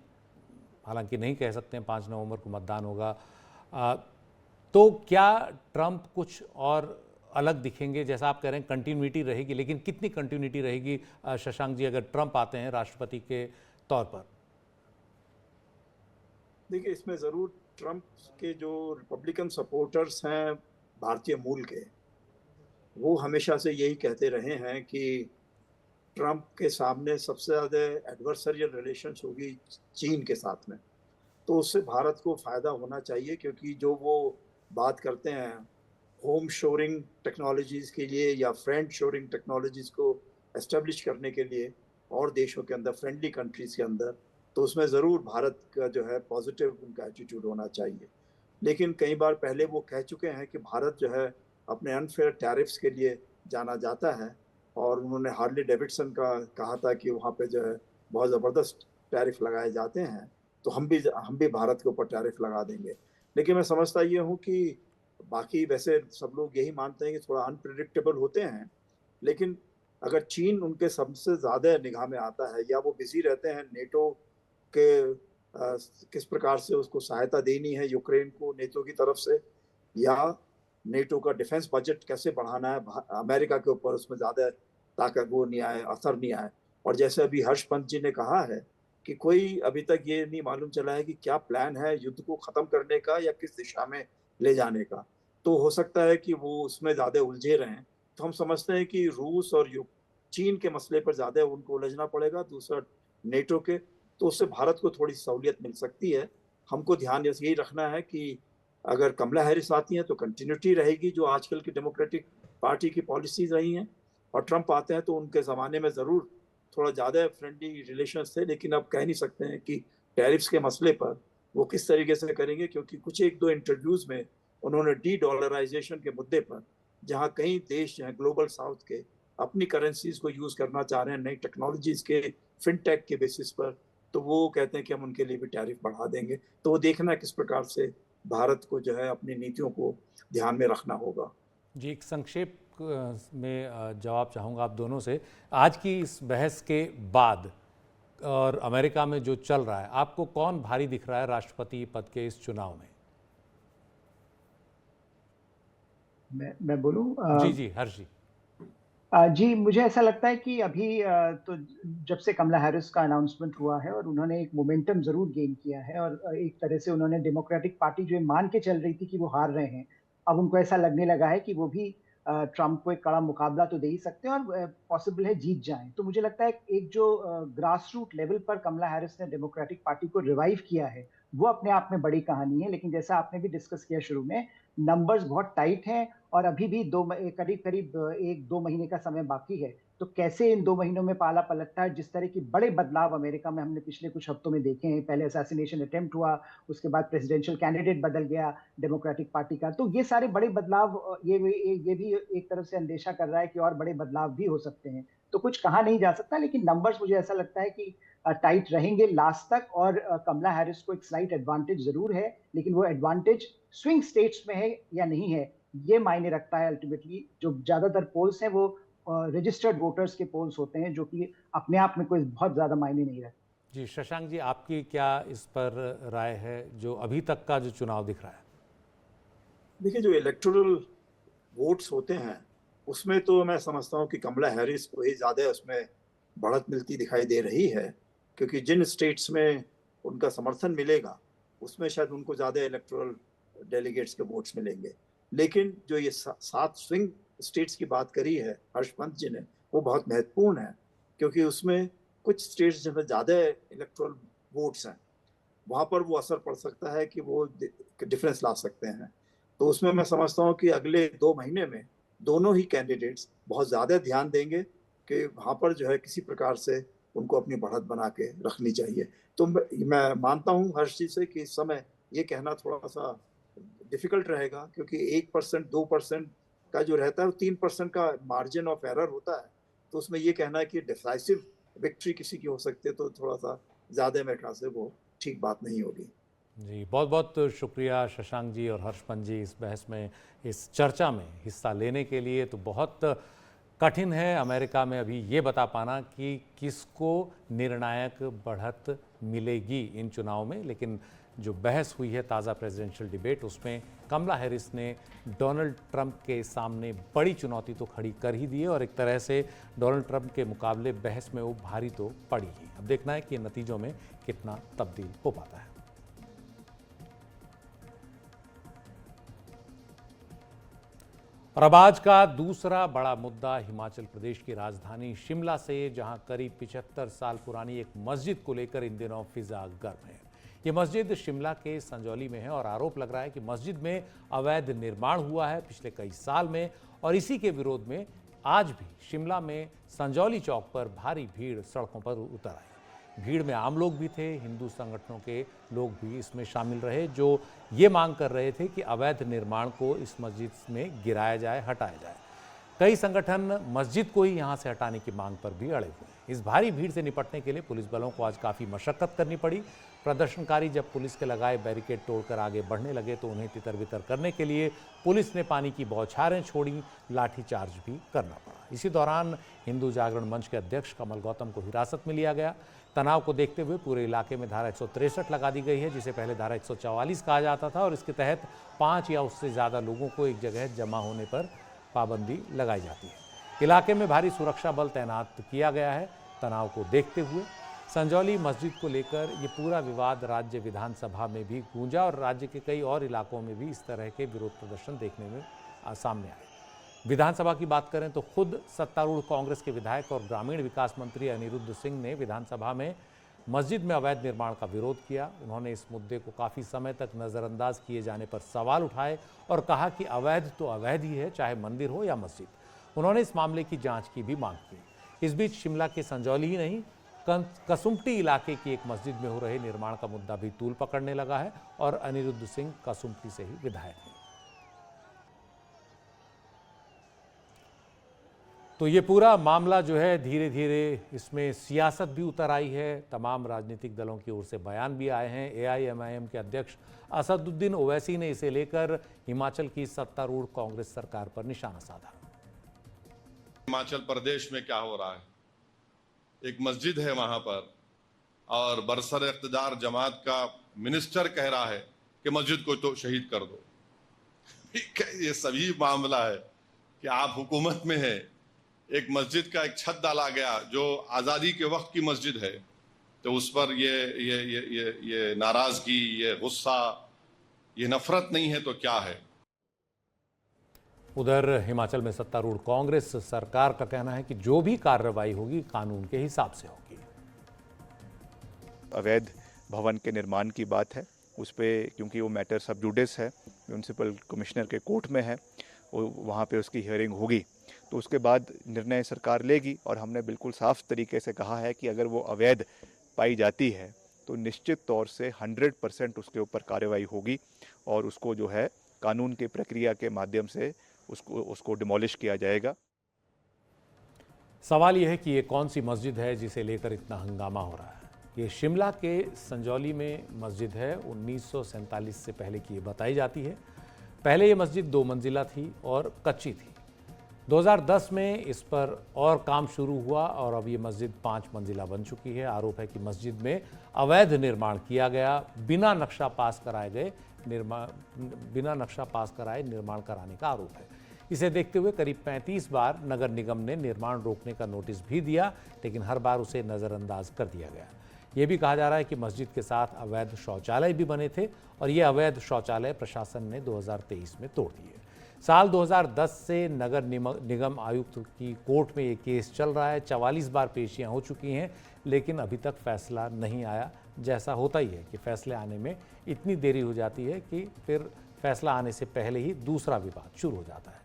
हालांकि नहीं कह सकते हैं 5 नवंबर को मतदान होगा, तो क्या ट्रंप कुछ और अलग दिखेंगे? जैसा आप कह रहे हैं कंटिन्यूटी रहेगी, लेकिन कितनी कंटिन्यूटी रहेगी शशांक जी अगर ट्रंप आते हैं राष्ट्रपति के तौर पर? देखिए, इसमें ज़रूर ट्रंप के जो रिपब्लिकन सपोर्टर्स हैं भारतीय मूल के, वो हमेशा से यही कहते रहे हैं कि ट्रंप के सामने सबसे ज़्यादा एडवर्सरियल रिलेशंस होगी चीन के साथ में, तो उससे भारत को फ़ायदा होना चाहिए, क्योंकि जो वो बात करते हैं होम शोरिंग टेक्नोलॉजीज़ के लिए या फ्रेंड शोरिंग टेक्नोलॉजीज़ को एस्टेब्लिश करने के लिए और देशों के अंदर, फ्रेंडली कंट्रीज़ के अंदर, तो उसमें ज़रूर भारत का जो है पॉजिटिव उनका एटीट्यूड होना चाहिए। लेकिन कई बार पहले वो कह चुके हैं कि भारत जो है अपने अनफेयर टैरिफ्स के लिए जाना जाता है, और उन्होंने हार्ले डेविडसन का कहा था कि वहाँ पे जो है बहुत ज़बरदस्त टैरिफ लगाए जाते हैं, तो हम भी भारत के ऊपर टैरिफ लगा देंगे। लेकिन मैं समझता ये हूँ कि बाकी वैसे सब लोग यही मानते हैं कि थोड़ा अनप्रिडिक्टेबल होते हैं, लेकिन अगर चीन उनके सबसे ज़्यादा निगाह में आता है, या वो बिजी रहते हैं नेटो के किस प्रकार से उसको सहायता देनी है यूक्रेन को नेटो की तरफ से, या नेटो का डिफेंस बजट कैसे बढ़ाना है अमेरिका के ऊपर, उसमें ज़्यादा ताकत वो नहीं आए, असर नहीं आए। और जैसे अभी हर्ष पंत जी ने कहा है कि कोई अभी तक ये नहीं मालूम चला है कि क्या प्लान है युद्ध को ख़त्म करने का या किस दिशा में ले जाने का, तो हो सकता है कि वो उसमें ज़्यादा उलझे रहें। तो हम समझते हैं कि रूस और चीन के मसले पर ज़्यादा उनको उलझना पड़ेगा, दूसरा नेटो के, तो उससे भारत को थोड़ी सहूलियत मिल सकती है। हमको ध्यान यही रखना है कि अगर कमला हैरिस आती हैं तो कंटिन्यूटी रहेगी जो आजकल की डेमोक्रेटिक पार्टी की पॉलिसीज रही हैं, और ट्रंप आते हैं तो उनके ज़माने में ज़रूर थोड़ा ज़्यादा फ्रेंडली रिलेशंस थे, लेकिन अब कह नहीं सकते हैं कि टैरिफ्स के मसले पर वो किस तरीके से करेंगे, क्योंकि कुछ 1-2 इंटरव्यूज़ में उन्होंने डी-डॉलराइजेशन के मुद्दे पर, जहाँ कई देश जो हैं ग्लोबल साउथ के अपनी करेंसीज को यूज़ करना चाह रहे हैं नई टेक्नोलॉजीज़ के फिनटेक के बेसिस पर, तो वो कहते हैं कि हम उनके लिए भी टैरिफ बढ़ा देंगे। तो वो देखना किस प्रकार से भारत को जो है अपनी नीतियों को ध्यान में रखना होगा। जी, एक संक्षेप में जवाब चाहूँगा आप दोनों से। आज की इस बहस के बाद और अमेरिका में जो चल रहा है, आपको कौन भारी दिख रहा है राष्ट्रपति पद के इस चुनाव में? मैं बोलूं? जी जी, हर्ष जी। जी, मुझे ऐसा लगता है कि अभी तो जब से कमला हैरिस का अनाउंसमेंट हुआ है और उन्होंने एक मोमेंटम ज़रूर गेन किया है, और एक तरह से उन्होंने डेमोक्रेटिक पार्टी जो मान के चल रही थी कि वो हार रहे हैं, अब उनको ऐसा लगने लगा है कि वो भी ट्रंप को एक कड़ा मुकाबला तो दे ही सकते हैं, और पॉसिबल है जीत जाएं। तो मुझे लगता है एक जो ग्रास रूट लेवल पर कमला हैरिस ने डेमोक्रेटिक पार्टी को रिवाइव किया है, वो अपने आप में बड़ी कहानी है। लेकिन जैसा आपने भी डिस्कस किया शुरू में, नंबर्स बहुत टाइट हैं, और अभी भी करीब 1-2 महीने का समय बाकी है। तो कैसे इन 2 महीनों में पाला पलटता है, जिस तरह की बड़े बदलाव अमेरिका में हमने पिछले कुछ हफ्तों में देखे हैं, पहले असैसिनेशन अटेम्प्ट हुआ, उसके बाद प्रेसिडेंशियल कैंडिडेट बदल गया डेमोक्रेटिक पार्टी का, तो ये सारे बड़े बदलाव ये भी एक तरफ से अंदेशा कर रहा है कि और बड़े बदलाव भी हो सकते हैं। तो कुछ कहा नहीं जा सकता, लेकिन नंबर्स मुझे ऐसा लगता है कि टाइट रहेंगे लास्ट तक, और कमला हैरिस को एक स्लाइट एडवांटेज जरूर है, लेकिन वो एडवांटेज स्विंग स्टेट्स में है या नहीं है, ये मायने रखता है अल्टीमेटली। जो ज्यादातर पोल्स हैं वो रजिस्टर्ड वोटर्स के पोल्स होते हैं, जो कि अपने आप में कोई बहुत ज्यादा मायने नहीं रखते। जी, शशांक जी, आपकी क्या इस पर राय है जो अभी तक का जो चुनाव दिख रहा है? देखिए, जो इलेक्टोरल वोट्स होते हैं उसमें तो मैं समझता हूँ कि कमला हैरिस को ही ज़्यादा उसमें बढ़त मिलती दिखाई दे रही है, क्योंकि जिन स्टेट्स में उनका समर्थन मिलेगा उसमें शायद उनको ज़्यादा इलेक्टोरल डेलीगेट्स के वोट्स मिलेंगे। लेकिन जो ये 7 स्विंग स्टेट्स की बात करी है हर्ष पंत जी ने, वो बहुत महत्वपूर्ण है, क्योंकि उसमें कुछ स्टेट्स जहाँ ज़्यादा इलेक्टोरल वोट्स हैं वहाँ पर वो असर पड़ सकता है कि वो डिफरेंस ला सकते हैं। तो उसमें मैं समझता हूँ कि अगले 2 महीने में दोनों ही कैंडिडेट्स बहुत ज़्यादा ध्यान देंगे कि वहाँ पर जो है किसी प्रकार से उनको अपनी बढ़त बना के रखनी चाहिए। तो मैं मानता हूँ हर्ष जी से कि इस समय ये कहना थोड़ा-सा डिफ़िकल्ट रहेगा, क्योंकि 1% 2% का जो रहता है वो 3% का मार्जिन ऑफ एरर होता है। तो उसमें ये कहना है कि डिसाइसिव विक्ट्री किसी की हो सकती है, तो थोड़ा-सा ज़्यादा मेरे ख़्याल से वो ठीक बात नहीं होगी। जी, बहुत-बहुत शुक्रिया शशांक जी और हर्षपन जी इस बहस में, इस चर्चा में हिस्सा लेने के लिए। तो बहुत कठिन है अमेरिका में अभी ये बता पाना कि किसको निर्णायक बढ़त मिलेगी इन चुनाव में, लेकिन जो बहस हुई है ताज़ा प्रेसिडेंशियल डिबेट, उसमें कमला हैरिस ने डोनाल्ड ट्रंप के सामने बड़ी चुनौती तो खड़ी कर ही दी है और एक तरह से डोनाल्ड ट्रंप के मुकाबले बहस में वो भारी तो पड़ी ही। अब देखना है कि नतीजों में कितना तब्दील हो पाता है। और अब आज का दूसरा बड़ा मुद्दा हिमाचल प्रदेश की राजधानी शिमला से, जहां करीब 75 साल पुरानी एक मस्जिद को लेकर इन दिनों फिजा गर्म है। ये मस्जिद शिमला के संजौली में है और आरोप लग रहा है कि मस्जिद में अवैध निर्माण हुआ है पिछले कई साल में, और इसी के विरोध में आज भी शिमला में संजौली चौक पर भारी भीड़ सड़कों पर उतर आई। भीड़ में आम लोग भी थे, हिंदू संगठनों के लोग भी इसमें शामिल रहे, जो ये मांग कर रहे थे कि अवैध निर्माण को इस मस्जिद में गिराया जाए, हटाया जाए। कई संगठन मस्जिद को ही यहाँ से हटाने की मांग पर भी अड़े हुए। इस भारी भीड़ से निपटने के लिए पुलिस बलों को आज काफ़ी मशक्कत करनी पड़ी। प्रदर्शनकारी जब पुलिस के लगाए बैरिकेड तोड़कर आगे बढ़ने लगे तो उन्हें तितर बितर करने के लिए पुलिस ने पानी की बौछारें छोड़ी, लाठीचार्ज भी करना पड़ा। इसी दौरान हिंदू जागरण मंच के अध्यक्ष कमल गौतम को हिरासत में लिया गया। तनाव को देखते हुए पूरे इलाके में धारा 163 लगा दी गई है, जिसे पहले धारा 144 कहा जाता था, और इसके तहत 5 या उससे ज़्यादा लोगों को एक जगह जमा होने पर पाबंदी लगाई जाती है। इलाके में भारी सुरक्षा बल तैनात किया गया है। तनाव को देखते हुए संजौली मस्जिद को लेकर ये पूरा विवाद राज्य विधानसभा में भी गूंजा और राज्य के कई और इलाकों में भी इस तरह के विरोध प्रदर्शन देखने में सामने आए। विधानसभा की बात करें तो खुद सत्तारूढ़ कांग्रेस के विधायक और ग्रामीण विकास मंत्री अनिरुद्ध सिंह ने विधानसभा में मस्जिद में अवैध निर्माण का विरोध किया। उन्होंने इस मुद्दे को काफ़ी समय तक नज़रअंदाज किए जाने पर सवाल उठाए और कहा कि अवैध तो अवैध ही है, चाहे मंदिर हो या मस्जिद। उन्होंने इस मामले की जांच की भी मांग की। इस बीच शिमला के संजौली ही नहीं, कसुम्पटी इलाके की एक मस्जिद में हो रहे निर्माण का मुद्दा भी तूल पकड़ने लगा है और अनिरुद्ध सिंह कसुम्पटी से ही विधायक हैं। तो ये पूरा मामला जो है धीरे धीरे इसमें सियासत भी उतर आई है। तमाम राजनीतिक दलों की ओर से बयान भी आए हैं। AIMIM के अध्यक्ष असदुद्दीन ओवैसी ने इसे लेकर हिमाचल की सत्तारूढ़ कांग्रेस सरकार पर निशाना साधा। हिमाचल प्रदेश में क्या हो रहा है, एक मस्जिद है वहां पर और बरसर इक़्तिदार जमात का मिनिस्टर कह रहा है कि मस्जिद को तो शहीद कर दो। ये सभी मामला है कि आप हुकूमत में है, एक मस्जिद का एक छत डाला गया जो आज़ादी के वक्त की मस्जिद है, तो उस पर ये नाराज़गी, ये गुस्सा, ये नफरत नहीं है तो क्या है। उधर हिमाचल में सत्तारूढ़ कांग्रेस सरकार का कहना है कि जो भी कार्रवाई होगी कानून के हिसाब से होगी। अवैध भवन के निर्माण की बात है, उस पर क्योंकि वो मैटर सब जुडिस है, म्यूनसिपल कमिश्नर के कोर्ट में है, वहाँ पे उसकी हियरिंग होगी, तो उसके बाद निर्णय सरकार लेगी। और हमने बिल्कुल साफ तरीके से कहा है कि अगर वो अवैध पाई जाती है तो निश्चित तौर से 100% उसके ऊपर कार्रवाई होगी और उसको जो है कानून की प्रक्रिया के माध्यम से उसको डिमोलिश किया जाएगा। सवाल यह है कि ये कौन सी मस्जिद है जिसे लेकर इतना हंगामा हो रहा है। ये शिमला के संजौली में मस्जिद है, 1947 से पहले की ये बताई जाती है। पहले ये मस्जिद 2 मंजिला थी और कच्ची थी। 2010 में इस पर और काम शुरू हुआ और अब ये मस्जिद 5 मंजिला बन चुकी है। आरोप है कि मस्जिद में अवैध निर्माण किया गया, बिना नक्शा पास कराए निर्माण कराने का आरोप है। इसे देखते हुए करीब 35 बार नगर निगम ने निर्माण रोकने का नोटिस भी दिया, लेकिन हर बार उसे नज़रअंदाज कर दिया गया। ये भी कहा जा रहा है कि मस्जिद के साथ अवैध शौचालय भी बने थे और ये अवैध शौचालय प्रशासन ने 2023 में तोड़ दिए। साल 2010 से नगर निगम आयुक्त की कोर्ट में ये केस चल रहा है। 44 बार पेशियां हो चुकी हैं, लेकिन अभी तक फैसला नहीं आया। जैसा होता ही है कि फैसले आने में इतनी देरी हो जाती है कि फिर फैसला आने से पहले ही दूसरा विवाद शुरू हो जाता है।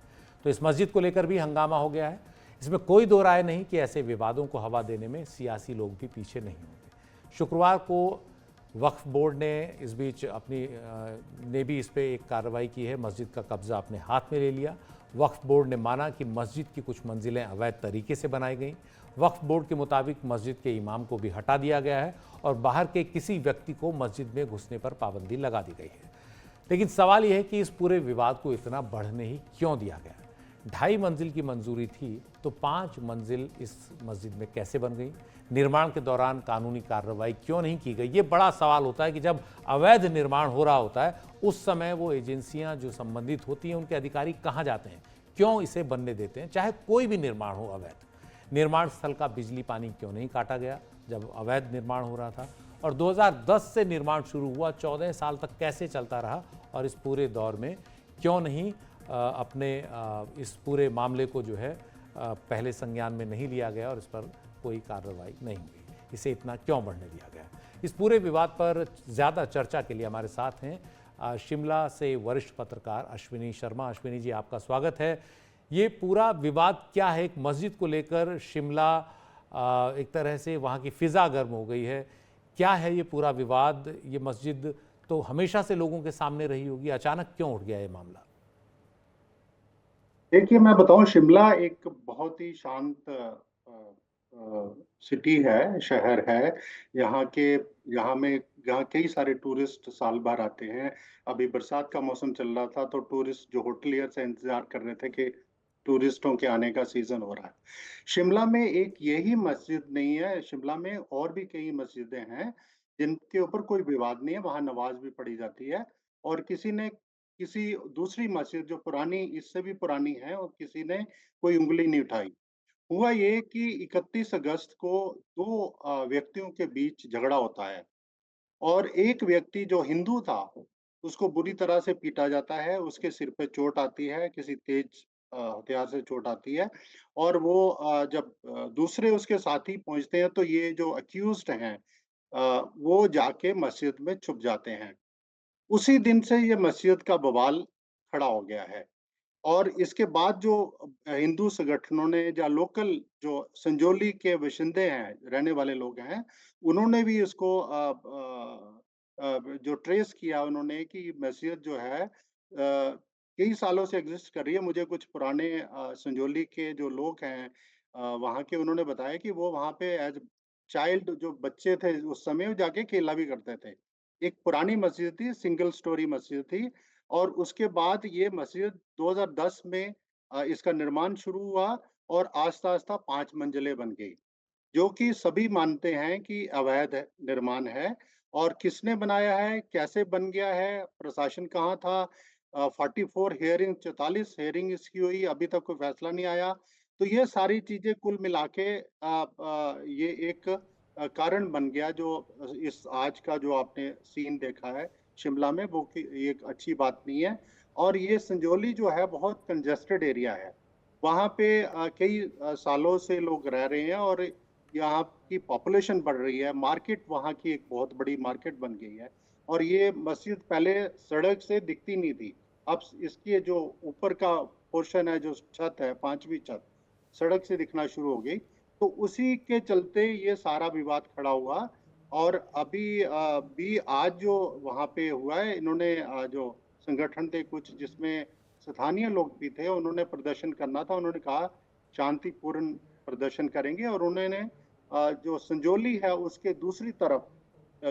तो इस मस्जिद को लेकर भी हंगामा हो गया है। इसमें कोई दो राय नहीं कि ऐसे विवादों को हवा देने में सियासी लोग भी पीछे नहीं होंगे। शुक्रवार को वक्फ बोर्ड ने इस बीच ने भी इस पर एक कार्रवाई की है, मस्जिद का कब्जा अपने हाथ में ले लिया। वक्फ बोर्ड ने माना कि मस्जिद की कुछ मंजिलें अवैध तरीके से बनाई गईं। वक्फ बोर्ड के मुताबिक मस्जिद के इमाम को भी हटा दिया गया है और बाहर के किसी व्यक्ति को मस्जिद में घुसने पर पाबंदी लगा दी गई है। लेकिन सवाल यह है कि इस पूरे विवाद को इतना बढ़ने ही क्यों दिया गया? 2.5 मंजिल की मंजूरी थी तो 5 मंजिल इस मस्जिद में कैसे बन गई? निर्माण के दौरान कानूनी कार्रवाई क्यों नहीं की गई? ये बड़ा सवाल होता है कि जब अवैध निर्माण हो रहा होता है उस समय वो एजेंसियां जो संबंधित होती हैं, उनके अधिकारी कहाँ जाते हैं, क्यों इसे बनने देते हैं? चाहे कोई भी निर्माण हो अवैध। निर्माण स्थल का बिजली पानी क्यों नहीं काटा गया जब अवैध निर्माण हो रहा था? और 2010 से निर्माण शुरू हुआ, 14 साल तक कैसे चलता रहा? और इस पूरे दौर में क्यों नहीं इस पूरे मामले को जो है पहले संज्ञान में नहीं लिया गया और इस पर कोई कार्रवाई नहीं हुई? इसे इतना क्यों बढ़ने दिया गया? इस पूरे विवाद पर ज़्यादा चर्चा के लिए हमारे साथ हैं शिमला से वरिष्ठ पत्रकार अश्विनी शर्मा। अश्विनी जी, आपका स्वागत है। ये पूरा विवाद क्या है? एक मस्जिद को लेकर शिमला एक तरह से वहाँ की फिज़ा गर्म हो गई है। क्या है ये पूरा विवाद? ये मस्जिद तो हमेशा से लोगों के सामने रही होगी, अचानक क्यों उठ गया ये मामला? देखिए, मैं बताऊं, शिमला एक बहुत ही शांत सिटी है, शहर है। यहाँ कई सारे टूरिस्ट साल भर आते हैं। अभी बरसात का मौसम चल रहा था तो टूरिस्ट जो होटलियर से इंतजार कर रहे थे कि टूरिस्टों के आने का सीजन हो रहा है। शिमला में एक यही मस्जिद नहीं है, शिमला में और भी कई मस्जिदें हैं जिनके ऊपर कोई विवाद नहीं है, वहां नमाज भी पढ़ी जाती है। और किसी दूसरी मस्जिद जो पुरानी, इससे भी पुरानी है, और किसी ने कोई उंगली नहीं उठाई। हुआ ये कि 31 अगस्त को 2 व्यक्तियों के बीच झगड़ा होता है और एक व्यक्ति जो हिंदू था उसको बुरी तरह से पीटा जाता है, उसके सिर पे चोट आती है, किसी तेज हथियार से चोट आती है। और वो जब दूसरे उसके साथी पहुंचते हैं तो ये जो अक्यूज्ड हैं वो जाके मस्जिद में छुप जाते हैं। उसी दिन से ये मस्जिद का बवाल खड़ा हो गया है। और इसके बाद जो हिंदू संगठनों ने या लोकल जो संजौली के बाशिंदे हैं, रहने वाले लोग हैं, उन्होंने भी इसको जो ट्रेस किया उन्होंने कि मस्जिद जो है कई सालों से एग्जिस्ट कर रही है। मुझे कुछ पुराने संजौली के जो लोग हैं वहाँ के, उन्होंने बताया कि वो वहाँ पे एज चाइल्ड जो बच्चे थे उस समय वो जाके खेला भी करते थे। एक पुरानी मस्जिद थी, सिंगल स्टोरी मस्जिद थी। और उसके बाद ये मस्जिद 2010 में इसका निर्माण शुरू हुआ और आस्ता-आस्ता 5 मंजिलें बन गई, जो कि सभी मानते हैं कि अवैध निर्माण है। और किसने बनाया है, कैसे बन गया है, प्रशासन कहाँ था? 44 हेयरिंग इसकी हुई, अभी तक कोई फैसला नहीं आया। तो ये सारी चीज़ें कुल मिला के ये एक कारण बन गया जो इस आज का जो आपने सीन देखा है शिमला में, वो कि ये एक अच्छी बात नहीं है। और ये संजौली जो है बहुत कंजेस्टेड एरिया है। वहाँ पे कई सालों से लोग रह रहे हैं और यहाँ की पॉपुलेशन बढ़ रही है। मार्केट वहाँ की एक बहुत बड़ी मार्केट बन गई है। और ये मस्जिद पहले सड़क से दिखती नहीं थी, अब इसकी जो ऊपर का पोर्शन है, जो छत है, 5वीं छत, सड़क से दिखना शुरू हो गई। तो उसी के चलते ये सारा विवाद खड़ा हुआ। और अभी भी आज जो वहाँ पे हुआ है, इन्होंने जो संगठन थे कुछ, जिसमें स्थानीय लोग भी थे, उन्होंने प्रदर्शन करना था। उन्होंने कहा शांतिपूर्ण प्रदर्शन करेंगे। और उन्होंने जो संजौली है उसके दूसरी तरफ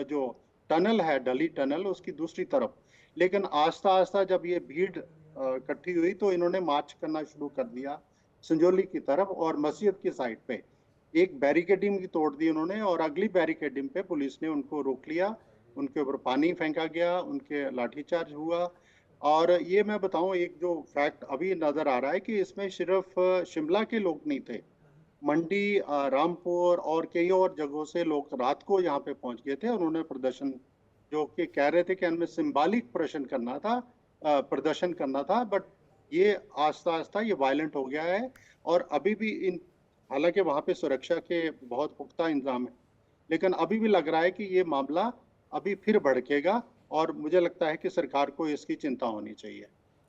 जो टनल है, ढली टनल, उसकी दूसरी तरफ। लेकिन आस्ता आस्ता जब ये भीड़ इकट्ठी हुई तो इन्होंने मार्च करना शुरू कर दिया संजौली की तरफ और मस्जिद की साइड पे। एक बैरिकेडिंग की तोड़ दी उन्होंने और अगली बैरिकेडिंग पे पुलिस ने उनको रोक लिया, उनके ऊपर पानी फेंका गया, उनके लाठीचार्ज हुआ। और ये मैं बताऊं, एक जो फैक्ट अभी नजर आ रहा है कि इसमें सिर्फ शिमला के लोग नहीं थे, मंडी, रामपुर और कई और जगहों से लोग रात को यहाँ पे पहुंच गए थे। उन्होंने प्रदर्शन, जो कि कह रहे थे कि हमें सिंबॉलिक प्रदर्शन करना था, बट ये आस्ता आस्ता ये वायलेंट हो गया है। और अभी भी हालांकि वहाँ पे सुरक्षा के बहुत पुख्ता इंतजाम है, लेकिन अभी भी लग रहा है कि ये मामला अभी फिर भड़केगा। और मुझे लगता है कि सरकार को इसकी चिंता होनी चाहिए।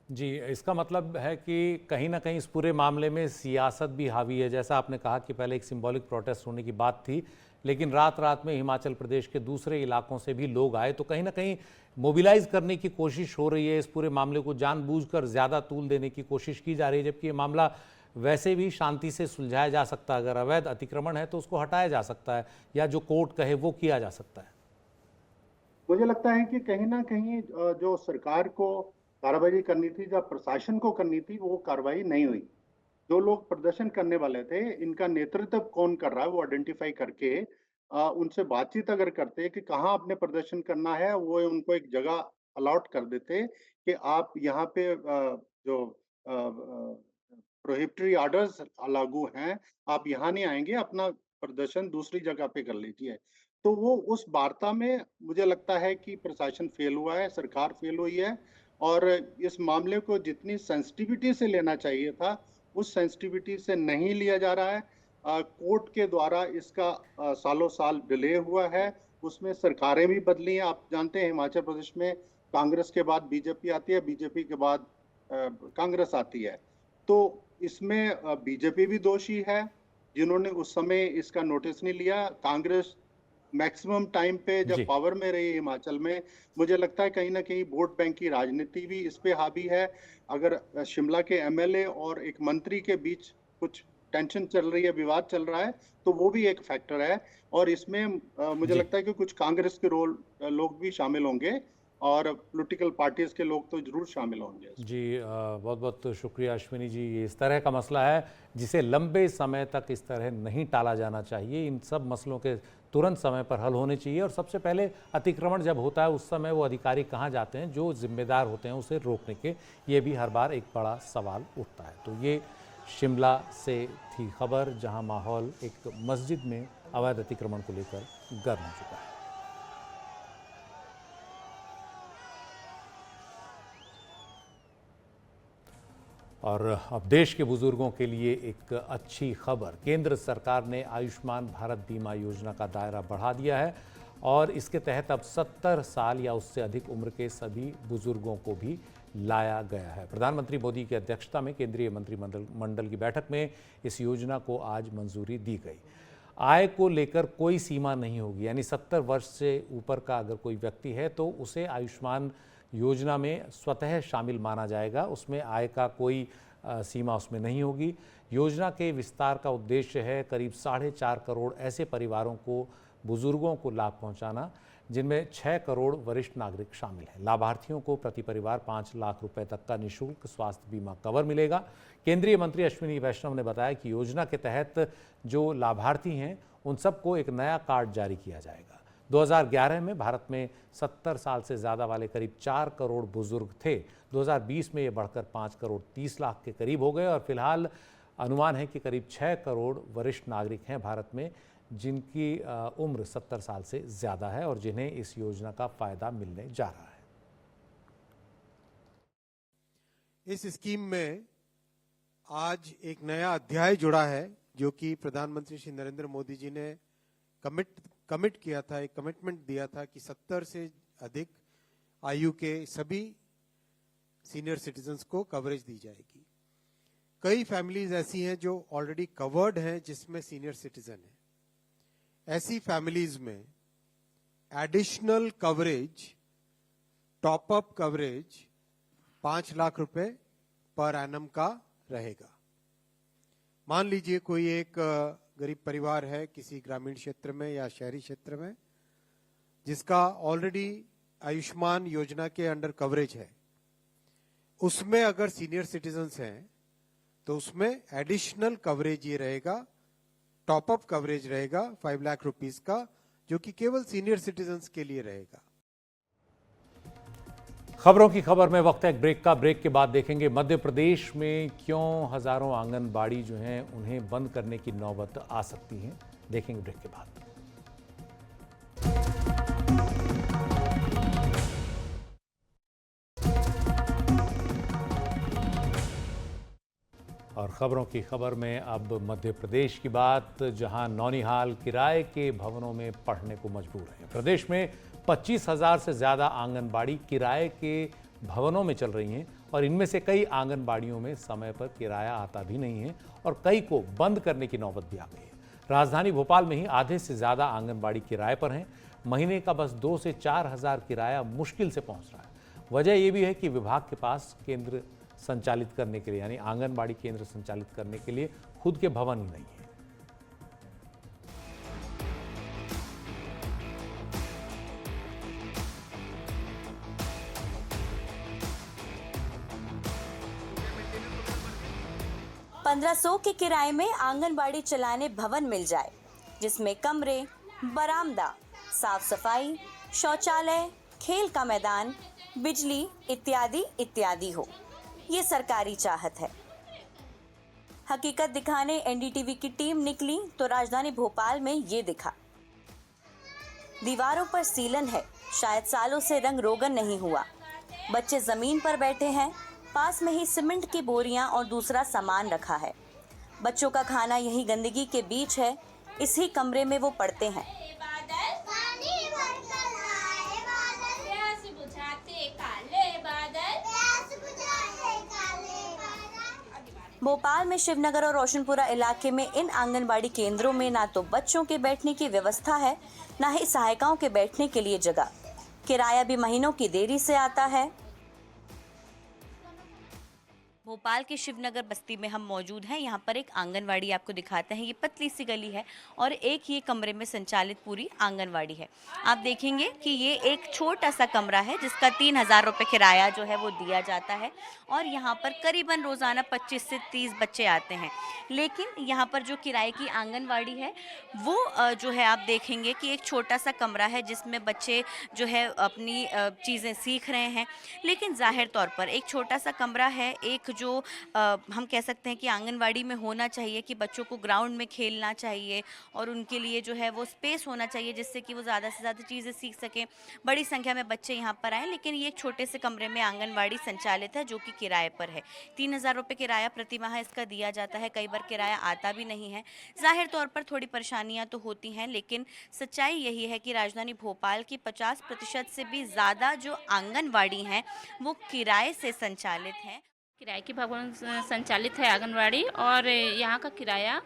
जी, इसका मतलब है कि कहीं ना कहीं इस पूरे मामले में सियासत भी हावी है। जैसा आपने कहा कि पहले एक सिंबॉलिक प्रोटेस्ट होने की बात थी, लेकिन रात रात में हिमाचल प्रदेश के दूसरे इलाकों से भी लोग आए, तो कहीं ना कहीं मोबिलाइज करने की कोशिश हो रही है। इस पूरे मामले को जानबूझकर ज़्यादा तूल देने की कोशिश की जा रही है, जबकि ये मामला वैसे भी शांति से सुलझाया जा सकता है। अगर अवैध अतिक्रमण है तो उसको हटाया जा सकता है, या जो कोर्ट कहे वो किया जा सकता है। मुझे लगता है कि कहीं ना कहीं जो सरकार को कार्रवाई करनी थी, जब प्रशासन को करनी थी, वो कार्रवाई नहीं हुई। जो लोग प्रदर्शन करने वाले थे, इनका नेतृत्व कौन कर रहा है, वो आइडेंटिफाई करके उनसे बातचीत अगर करते कि कहाँ आपने प्रदर्शन करना है, वो उनको एक जगह अलॉट कर देते कि आप यहाँ पे जो प्रोहिबिटरी ऑर्डर्स लागू हैं, आप यहाँ नहीं आएंगे, अपना प्रदर्शन दूसरी जगह पे कर लीजिए। तो वो उस वार्ता में मुझे लगता है कि प्रशासन फेल हुआ है, सरकार फेल हुई है, और इस मामले को जितनी सेंसिटिविटी से लेना चाहिए था, उस सेंसिटिविटी से नहीं लिया जा रहा है। कोर्ट के द्वारा इसका सालों साल डिले हुआ है, उसमें सरकारें भी बदली हैं। आप जानते हैं हिमाचल प्रदेश में कांग्रेस के बाद बीजेपी आती है, बीजेपी के बाद कांग्रेस आती है। तो इसमें बीजेपी भी दोषी है, जिन्होंने उस समय इसका नोटिस नहीं लिया। कांग्रेस मैक्सिमम टाइम पे जब पावर में रही हिमाचल में, मुझे लगता है कहीं ना कहीं वोट बैंक की राजनीति भी इस पे हावी है। अगर शिमला के एमएलए और एक मंत्री के बीच कुछ टेंशन चल रही है, विवाद चल रहा है, तो वो भी एक फैक्टर है। और इसमें मुझे लगता है कि कुछ कांग्रेस के लोग भी शामिल होंगे, और पॉलिटिकल पार्टीज के लोग तो जरूर शामिल होंगे। जी, बहुत बहुत शुक्रिया अश्विनी जी। ये इस तरह का मसला है जिसे लंबे समय तक इस तरह नहीं टाला जाना चाहिए। इन सब मसलों के तुरंत समय पर हल होने चाहिए, और सबसे पहले अतिक्रमण जब होता है उस समय वो अधिकारी कहाँ जाते हैं जो जिम्मेदार होते हैं उसे रोकने के, ये भी हर बार एक बड़ा सवाल उठता है। तो ये शिमला से थी खबर, जहाँ माहौल एक मस्जिद में अवैध अतिक्रमण को लेकर गर्म हो चुका है। और अब देश के बुजुर्गों के लिए एक अच्छी खबर। केंद्र सरकार ने आयुष्मान भारत बीमा योजना का दायरा बढ़ा दिया है, और इसके तहत अब 70 साल या उससे अधिक उम्र के सभी बुजुर्गों को भी लाया गया है। प्रधानमंत्री मोदी की अध्यक्षता में केंद्रीय मंत्रिमंडल की बैठक में इस योजना को आज मंजूरी दी गई। आय को लेकर कोई सीमा नहीं होगी, यानी 70 वर्ष से ऊपर का अगर कोई व्यक्ति है तो उसे आयुष्मान योजना में स्वतः शामिल माना जाएगा। उसमें आय का कोई सीमा उसमें नहीं होगी। योजना के विस्तार का उद्देश्य है करीब 4.5 करोड़ ऐसे परिवारों को, बुजुर्गों को लाभ पहुंचाना, जिनमें 6 करोड़ वरिष्ठ नागरिक शामिल हैं। लाभार्थियों को प्रति परिवार 5 लाख रुपए तक का निःशुल्क स्वास्थ्य बीमा कवर मिलेगा। केंद्रीय मंत्री अश्विनी वैष्णव ने बताया कि योजना के तहत जो लाभार्थी हैं उन सबको एक नया कार्ड जारी किया जाएगा। 2011 में भारत में 70 साल से ज़्यादा वाले करीब 4 करोड़ बुजुर्ग थे। 2020 में ये बढ़कर 5 करोड़ 30 लाख के करीब हो गए, और फिलहाल अनुमान है कि करीब 6 करोड़ वरिष्ठ नागरिक हैं भारत में जिनकी उम्र 70 साल से ज़्यादा है और जिन्हें इस योजना का फ़ायदा मिलने जा रहा है। इस स्कीम में आज एक नया अध्याय जुड़ा है, जो कि प्रधानमंत्री श्री नरेंद्र मोदी जी ने कमिट किया था, एक कमिटमेंट दिया था कि 70 से अधिक आयु के सभी सीनियर सिटीजन्स को कवरेज दी जाएगी। कई फैमिलीज ऐसी हैं जो ऑलरेडी कवर्ड हैं, जिसमें सीनियर सिटीजन है। ऐसी फैमिलीज में additional coverage, top up coverage 5 lakh रुपए पर एनम का रहेगा। मान लीजिए कोई एक गरीब परिवार है किसी ग्रामीण क्षेत्र में या शहरी क्षेत्र में, जिसका ऑलरेडी आयुष्मान योजना के अंडर कवरेज है, उसमें अगर सीनियर सिटीजन्स हैं तो उसमें एडिशनल कवरेज ये रहेगा, टॉप अप कवरेज रहेगा 5 लाख रुपीस का, जो कि केवल सीनियर सिटीजन्स के लिए रहेगा। खबरों की खबर में वक्त है एक ब्रेक का। ब्रेक के बाद देखेंगे मध्य प्रदेश में क्यों हजारों आंगनबाड़ी जो हैं उन्हें बंद करने की नौबत आ सकती है। देखेंगे ब्रेक के बाद। और खबरों की खबर में अब मध्य प्रदेश की बात, जहां नौनिहाल किराए के भवनों में पढ़ने को मजबूर है। प्रदेश में 25,000 से ज़्यादा आंगनबाड़ी किराए के भवनों में चल रही हैं, और इनमें से कई आंगनबाड़ियों में समय पर किराया आता भी नहीं है और कई को बंद करने की नौबत भी आ गई है। राजधानी भोपाल में ही आधे से ज़्यादा आंगनबाड़ी किराए पर हैं। महीने का बस 2 से 4 हज़ार किराया मुश्किल से पहुंच रहा है। वजह यह भी है कि विभाग के पास केंद्र संचालित करने के लिए, यानी आंगनबाड़ी केंद्र संचालित करने के लिए खुद के भवन ही नहीं है। $1500 के किराए में आंगनबाड़ी चलाने भवन मिल जाए, जिसमें कमरे, बरामदा, साफ सफाई, शौचालय, खेल का मैदान, बिजली इत्यादि इत्यादि हो। ये सरकारी चाहत है। हकीकत दिखाने एनडीटीवी की टीम निकली तो राजधानी भोपाल में ये दिखा। दीवारों पर सीलन है, शायद सालों से रंग रोगन नहीं हुआ। बच्चे जमीन पर बैठे हैं, पास में ही सीमेंट की बोरियां और दूसरा सामान रखा है। बच्चों का खाना यही गंदगी के बीच है। इसी कमरे में वो पढ़ते हैं। भोपाल में शिवनगर और रोशनपुरा इलाके में इन आंगनबाड़ी केंद्रों में ना तो बच्चों के बैठने की व्यवस्था है, ना ही सहायिकाओं के बैठने के लिए जगह। किराया भी महीनों की देरी से आता है। भोपाल के शिवनगर बस्ती में हम मौजूद हैं। यहाँ पर एक आंगनवाड़ी आपको दिखाते हैं। ये पतली सी गली है और एक ये कमरे में संचालित पूरी आंगनवाड़ी है। आप देखेंगे कि ये एक छोटा सा कमरा है जिसका 3000 रुपये किराया जो है वो दिया जाता है और यहाँ पर करीबन रोज़ाना 25 से 30 बच्चे आते हैं। लेकिन यहाँ पर जो किराए की आंगनवाड़ी है वो जो है आप देखेंगे कि एक छोटा सा कमरा है जिसमें बच्चे जो है अपनी चीज़ें सीख रहे हैं। लेकिन जाहिर तौर पर एक छोटा सा कमरा है, एक जो हम कह सकते हैं कि आंगनवाड़ी में होना चाहिए कि बच्चों को ग्राउंड में खेलना चाहिए और उनके लिए जो है वो स्पेस होना चाहिए जिससे कि वो ज़्यादा से ज़्यादा चीज़ें सीख सकें। बड़ी संख्या में बच्चे यहाँ पर आए, लेकिन ये एक छोटे से कमरे में आंगनवाड़ी संचालित है जो कि किराए पर है। 3000 रुपये किराया प्रति माह इसका दिया जाता है। कई बार किराया आता भी नहीं है। जाहिर तौर पर थोड़ी परेशानियाँ तो होती हैं, लेकिन सच्चाई यही है कि राजधानी भोपाल की 50% से भी ज़्यादा जो आंगनवाड़ी हैं वो किराए से संचालित हैं। किराए की भवन संचालित है आंगनवाड़ी और यहाँ का किराया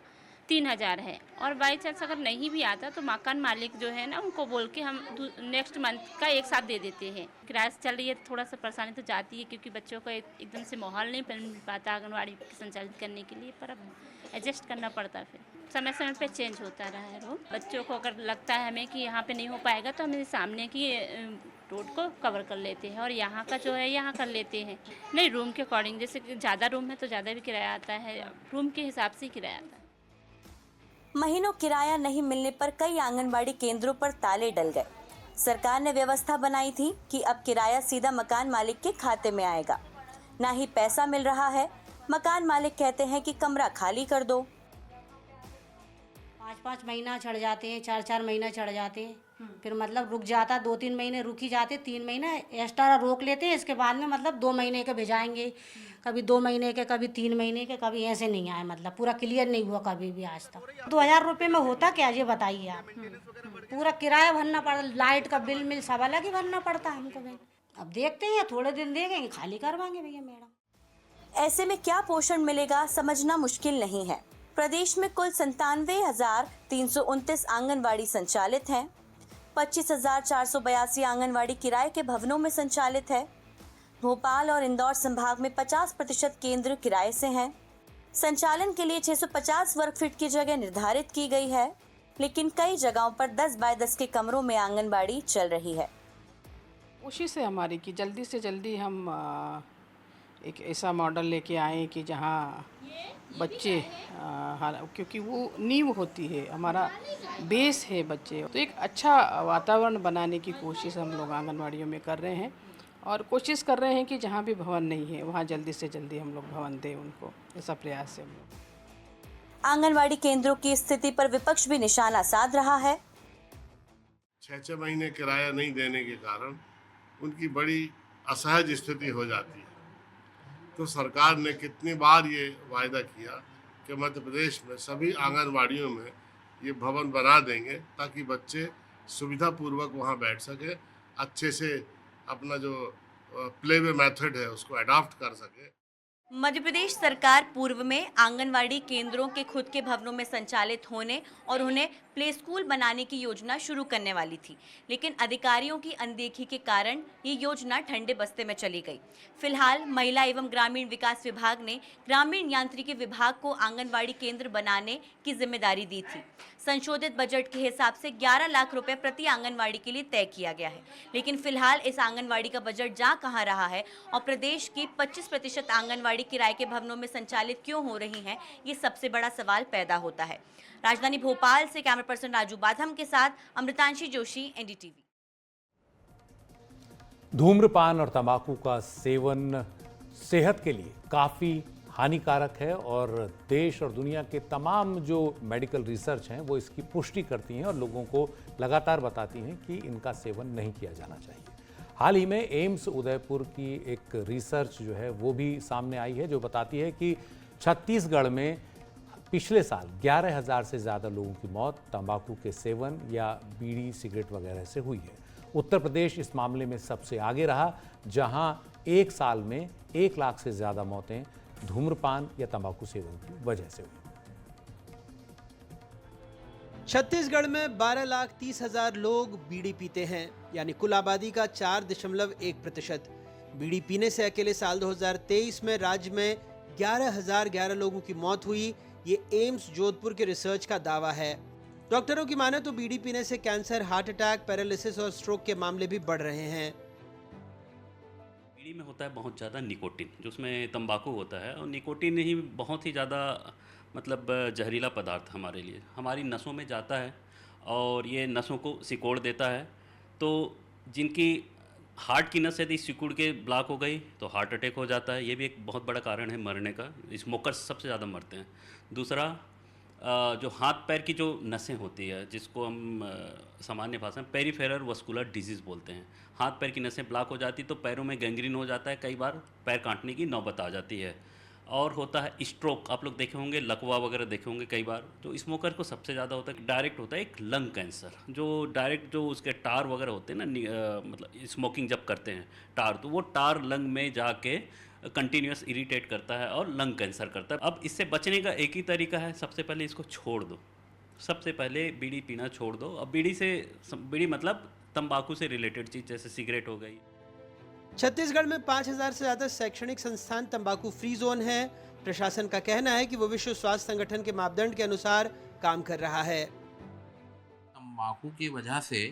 3000 है। और बाई चांस अगर नहीं भी आता तो मकान मालिक जो है ना उनको बोल के हम नेक्स्ट मंथ का एक साथ दे देते हैं। किराया से चल रही है, थोड़ा सा परेशानी तो जाती है क्योंकि बच्चों का एकदम से माहौल नहीं मिल पाता आंगनवाड़ी संचालित करने के लिए, पर अब एडजस्ट करना पड़ता। फिर समय समय पे चेंज होता रहा है रूम। बच्चों को अगर लगता है हमें कि यहाँ पे नहीं हो पाएगा तो हम सामने की रोड को कवर कर लेते हैं और यहाँ का जो है यहाँ कर लेते हैं। नहीं, रूम के अकॉर्डिंग, जैसे ज़्यादा रूम है तो ज़्यादा भी किराया आता है, रूम के हिसाब से ही किराया आता है। महीनों किराया नहीं मिलने पर कई आंगनबाड़ी केंद्रों पर ताले डल गए। सरकार ने व्यवस्था बनाई थी कि अब किराया सीधा मकान मालिक के खाते में आएगा। ना ही पैसा मिल रहा है। मकान मालिक कहते हैं कि कमरा खाली कर दो। 5-5 महीना चढ़ जाते हैं, 4-4 महीना चढ़ जाते हैं, फिर मतलब रुक जाता, 2-3 महीने रुक ही जाते, 3 महीने एक्स्ट्रा रोक लेते हैं। इसके बाद में मतलब 2 महीने के भेजाएंगे, कभी 2 महीने के, कभी 3 महीने के, कभी ऐसे नहीं आए, मतलब पूरा क्लियर नहीं हुआ कभी भी आज तक। 2000 रुपये में होता क्या ये बताइए आप? पूरा किराया भरना पड़ता, लाइट का बिल मिल सब अलग ही भरना पड़ता है हमको। भाई अब देखते हैं, थोड़े दिन देखेंगे, खाली करवाएंगे भैया मैडम। ऐसे में क्या पोषण मिलेगा समझना मुश्किल नहीं है। प्रदेश में कुल 97,329 आंगनवाड़ी संचालित हैं। 25,482 आंगनवाड़ी किराए के भवनों में संचालित है। भोपाल और इंदौर संभाग में 50% केंद्र किराए से हैं। संचालन के लिए 650 वर्ग फीट की जगह निर्धारित की गई है, लेकिन कई जगहों पर 10 बाय 10 के कमरों में आंगनबाड़ी चल रही है। कोशिश है हमारी कि जल्दी से जल्दी हम एक ऐसा मॉडल लेके आए कि जहाँ बच्चे क्योंकि वो नींव होती है, हमारा बेस है बच्चे, तो एक अच्छा वातावरण बनाने की कोशिश हम लोग आंगनवाड़ियों में कर रहे हैं और कोशिश कर रहे हैं कि जहाँ भी भवन नहीं है वहाँ जल्दी से जल्दी हम लोग भवन दें उनको। ऐसा प्रयास है हम लोग। आंगनवाड़ी केंद्रों की स्थिति पर विपक्ष भी निशाना साध रहा है। 6-6 महीने किराया नहीं देने के कारण उनकी बड़ी असहज स्थिति हो जाती है। तो सरकार ने कितनी बार ये वायदा किया कि मध्य प्रदेश में सभी आंगनवाड़ियों में ये भवन बना देंगे ताकि बच्चे सुविधापूर्वक वहाँ बैठ सके, अच्छे से अपना जो प्ले वे मेथड है उसको अडॉप्ट कर सके। मध्य प्रदेश सरकार पूर्व में आंगनवाड़ी केंद्रों के खुद के भवनों में संचालित होने और उन्हें प्ले स्कूल बनाने की योजना शुरू करने वाली थी, लेकिन अधिकारियों की अनदेखी के कारण ये योजना ठंडे बस्ते में चली गई। फिलहाल महिला एवं ग्रामीण विकास विभाग ने ग्रामीण यांत्रिकी विभाग को आंगनवाड़ी केंद्र बनाने की जिम्मेदारी दी थी। संशोधित बजट के हिसाब से 11 लाख रुपए प्रति आंगनवाड़ी के लिए तय किया गया है, लेकिन फिलहाल इस आंगनवाड़ी का बजट जा कहाँ रहा है और प्रदेश की 25% आंगनवाड़ी किराए के भवनों में संचालित क्यों हो रही हैं, ये सबसे बड़ा सवाल पैदा होता है। राजधानी भोपाल से कैमरा पर्सन राजू बाथम के साथ अमृतांशी जोशी, एनडीटीवी। धूम्रपान और तंबाकू का सेवन सेहत के लिए काफ़ी हानिकारक है और देश और दुनिया के तमाम जो मेडिकल रिसर्च हैं वो इसकी पुष्टि करती हैं और लोगों को लगातार बताती हैं कि इनका सेवन नहीं किया जाना चाहिए। हाल ही में एम्स उदयपुर की एक रिसर्च जो है वो भी सामने आई है जो बताती है कि छत्तीसगढ़ में पिछले साल 11,000 से ज़्यादा लोगों की मौत तंबाकू के सेवन या बीड़ी सिगरेट वगैरह से हुई है। उत्तर प्रदेश इस मामले में सबसे आगे रहा, जहां एक साल में 1 लाख से ज़्यादा मौतें धूम्रपान या तंबाकू सेवन की वजह से हुई। छत्तीसगढ़ में 12,30,000 लोग बीड़ी पीते हैं, यानी कुल आबादी का 4.1%। बीड़ी पीने से अकेले साल 2023 में राज्य में 11,011 लोगों की मौत हुई। ये एम्स जोधपुर के रिसर्च का दावा है। डॉक्टरों की माने तो बीड़ी पीने से कैंसर, हार्ट अटैक, पैरालिसिस और स्ट्रोक के मामले भी बढ़ रहे हैं। बीड़ी में होता है बहुत ज़्यादा निकोटिन, जो उसमें तंबाकू होता है, और निकोटिन ही बहुत ही ज़्यादा मतलब जहरीला पदार्थ हमारे लिए हमारी नसों में जाता है और ये नसों को सिकोड़ देता है। तो जिनकी हार्ट की नस यदि सिकुड़ के ब्लॉक हो गई तो हार्ट अटैक हो जाता है। ये भी एक बहुत बड़ा कारण है मरने का। स्मोकर्स सबसे ज़्यादा मरते हैं। दूसरा, जो हाथ पैर की जो नसें होती है, जिसको हम सामान्य भाषा में पेरिफेरल वस्कुलर डिजीज़ बोलते हैं, हाथ पैर की नसें ब्लॉक हो जाती तो पैरों में गैंग्रीन हो जाता है, कई बार पैर काटने की नौबत आ जाती है। और होता है स्ट्रोक, आप लोग देखे होंगे, लकवा वगैरह देखे होंगे कई बार। तो स्मोकर को सबसे ज़्यादा होता है डायरेक्ट होता है एक लंग कैंसर, जो डायरेक्ट जो उसके टार वगैरह होते हैं ना, मतलब स्मोकिंग जब करते हैं टार, तो वो टार लंग में जाके कंटिन्यूस इरिटेट करता है और लंग कैंसर करता है। अब इससे बचने का एक ही तरीका है, सबसे पहले इसको छोड़ दो। सबसे पहले बीड़ी पीना छोड़ दो। अब बीड़ी मतलब तंबाकू से रिलेटेड चीज़, जैसे सिगरेट हो गई। छत्तीसगढ़ में 5,000 से ज्यादा शैक्षणिक संस्थान तंबाकू फ्री जोन है। प्रशासन का कहना है कि वो विश्व स्वास्थ्य संगठन के मापदंड के अनुसार काम कर रहा है। तंबाकू की वजह से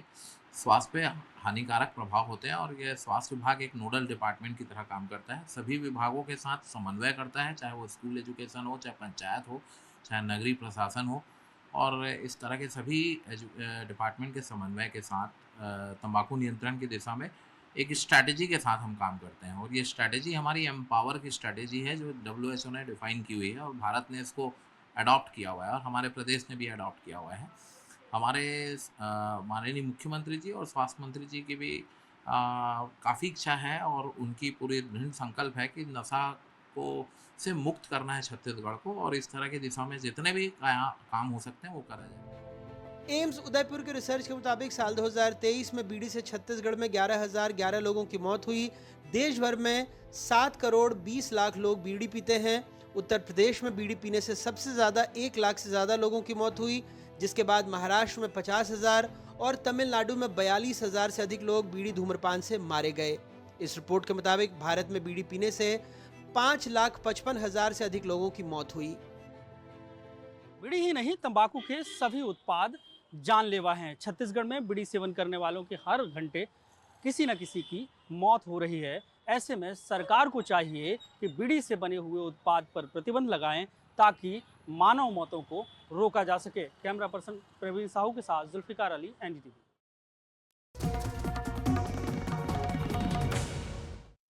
स्वास्थ्य पे हानिकारक प्रभाव होते हैं और ये स्वास्थ्य विभाग एक नोडल डिपार्टमेंट की तरह काम करता है। सभी विभागों के साथ समन्वय करता है, चाहे वो स्कूल एजुकेशन हो, चाहे पंचायत हो, चाहे नगरीय प्रशासन हो, और इस तरह के सभी डिपार्टमेंट के समन्वय के साथ तंबाकू नियंत्रण की दिशा में एक स्ट्रैटेजी के साथ हम काम करते हैं। और ये स्ट्रैटेजी हमारी एम्पावर की स्ट्रैटेजी है, जो WHO ने डिफ़ाइन की हुई है और भारत ने इसको अडॉप्ट किया हुआ है और हमारे प्रदेश ने भी अडॉप्ट किया हुआ है। हमारे माननीय मुख्यमंत्री जी और स्वास्थ्य मंत्री जी की भी काफ़ी इच्छा है और उनकी पूरी दृढ़ संकल्प है कि नशा को से मुक्त करना है छत्तीसगढ़ को, और इस तरह की दिशा में जितने भी काम हो सकते हैं वो करा जाए। एम्स उदयपुर के रिसर्च के मुताबिक साल 2023 में बीड़ी से छत्तीसगढ़ में 11,011 लोगों की मौत हुई। देश भर में 7 करोड़ 20 लाख लोग बीड़ी पीते हैं। उत्तर प्रदेश में बीड़ी पीने से सबसे ज़्यादा 1 लाख से ज़्यादा लोगों की मौत हुई, जिसके बाद महाराष्ट्र में 50,000 और तमिलनाडु में 42,000 से अधिक लोग बीड़ी धूम्रपान से मारे गए। इस रिपोर्ट के मुताबिक भारत में बीड़ी पीने से 5,55,000 से अधिक लोगों की मौत हुई। बीड़ी ही नहीं, तंबाकू के सभी उत्पाद जानलेवा हैं। छत्तीसगढ़ में बीड़ी सेवन करने वालों के हर घंटे किसी न किसी की मौत हो रही है। ऐसे में सरकार को चाहिए कि बीड़ी से बने हुए उत्पाद पर प्रतिबंध लगाएं ताकि मानव मौतों को रोका जा सके। कैमरा पर्सन प्रवीण साहू के साथ जुल्फिकार अली, एनडीटीवी।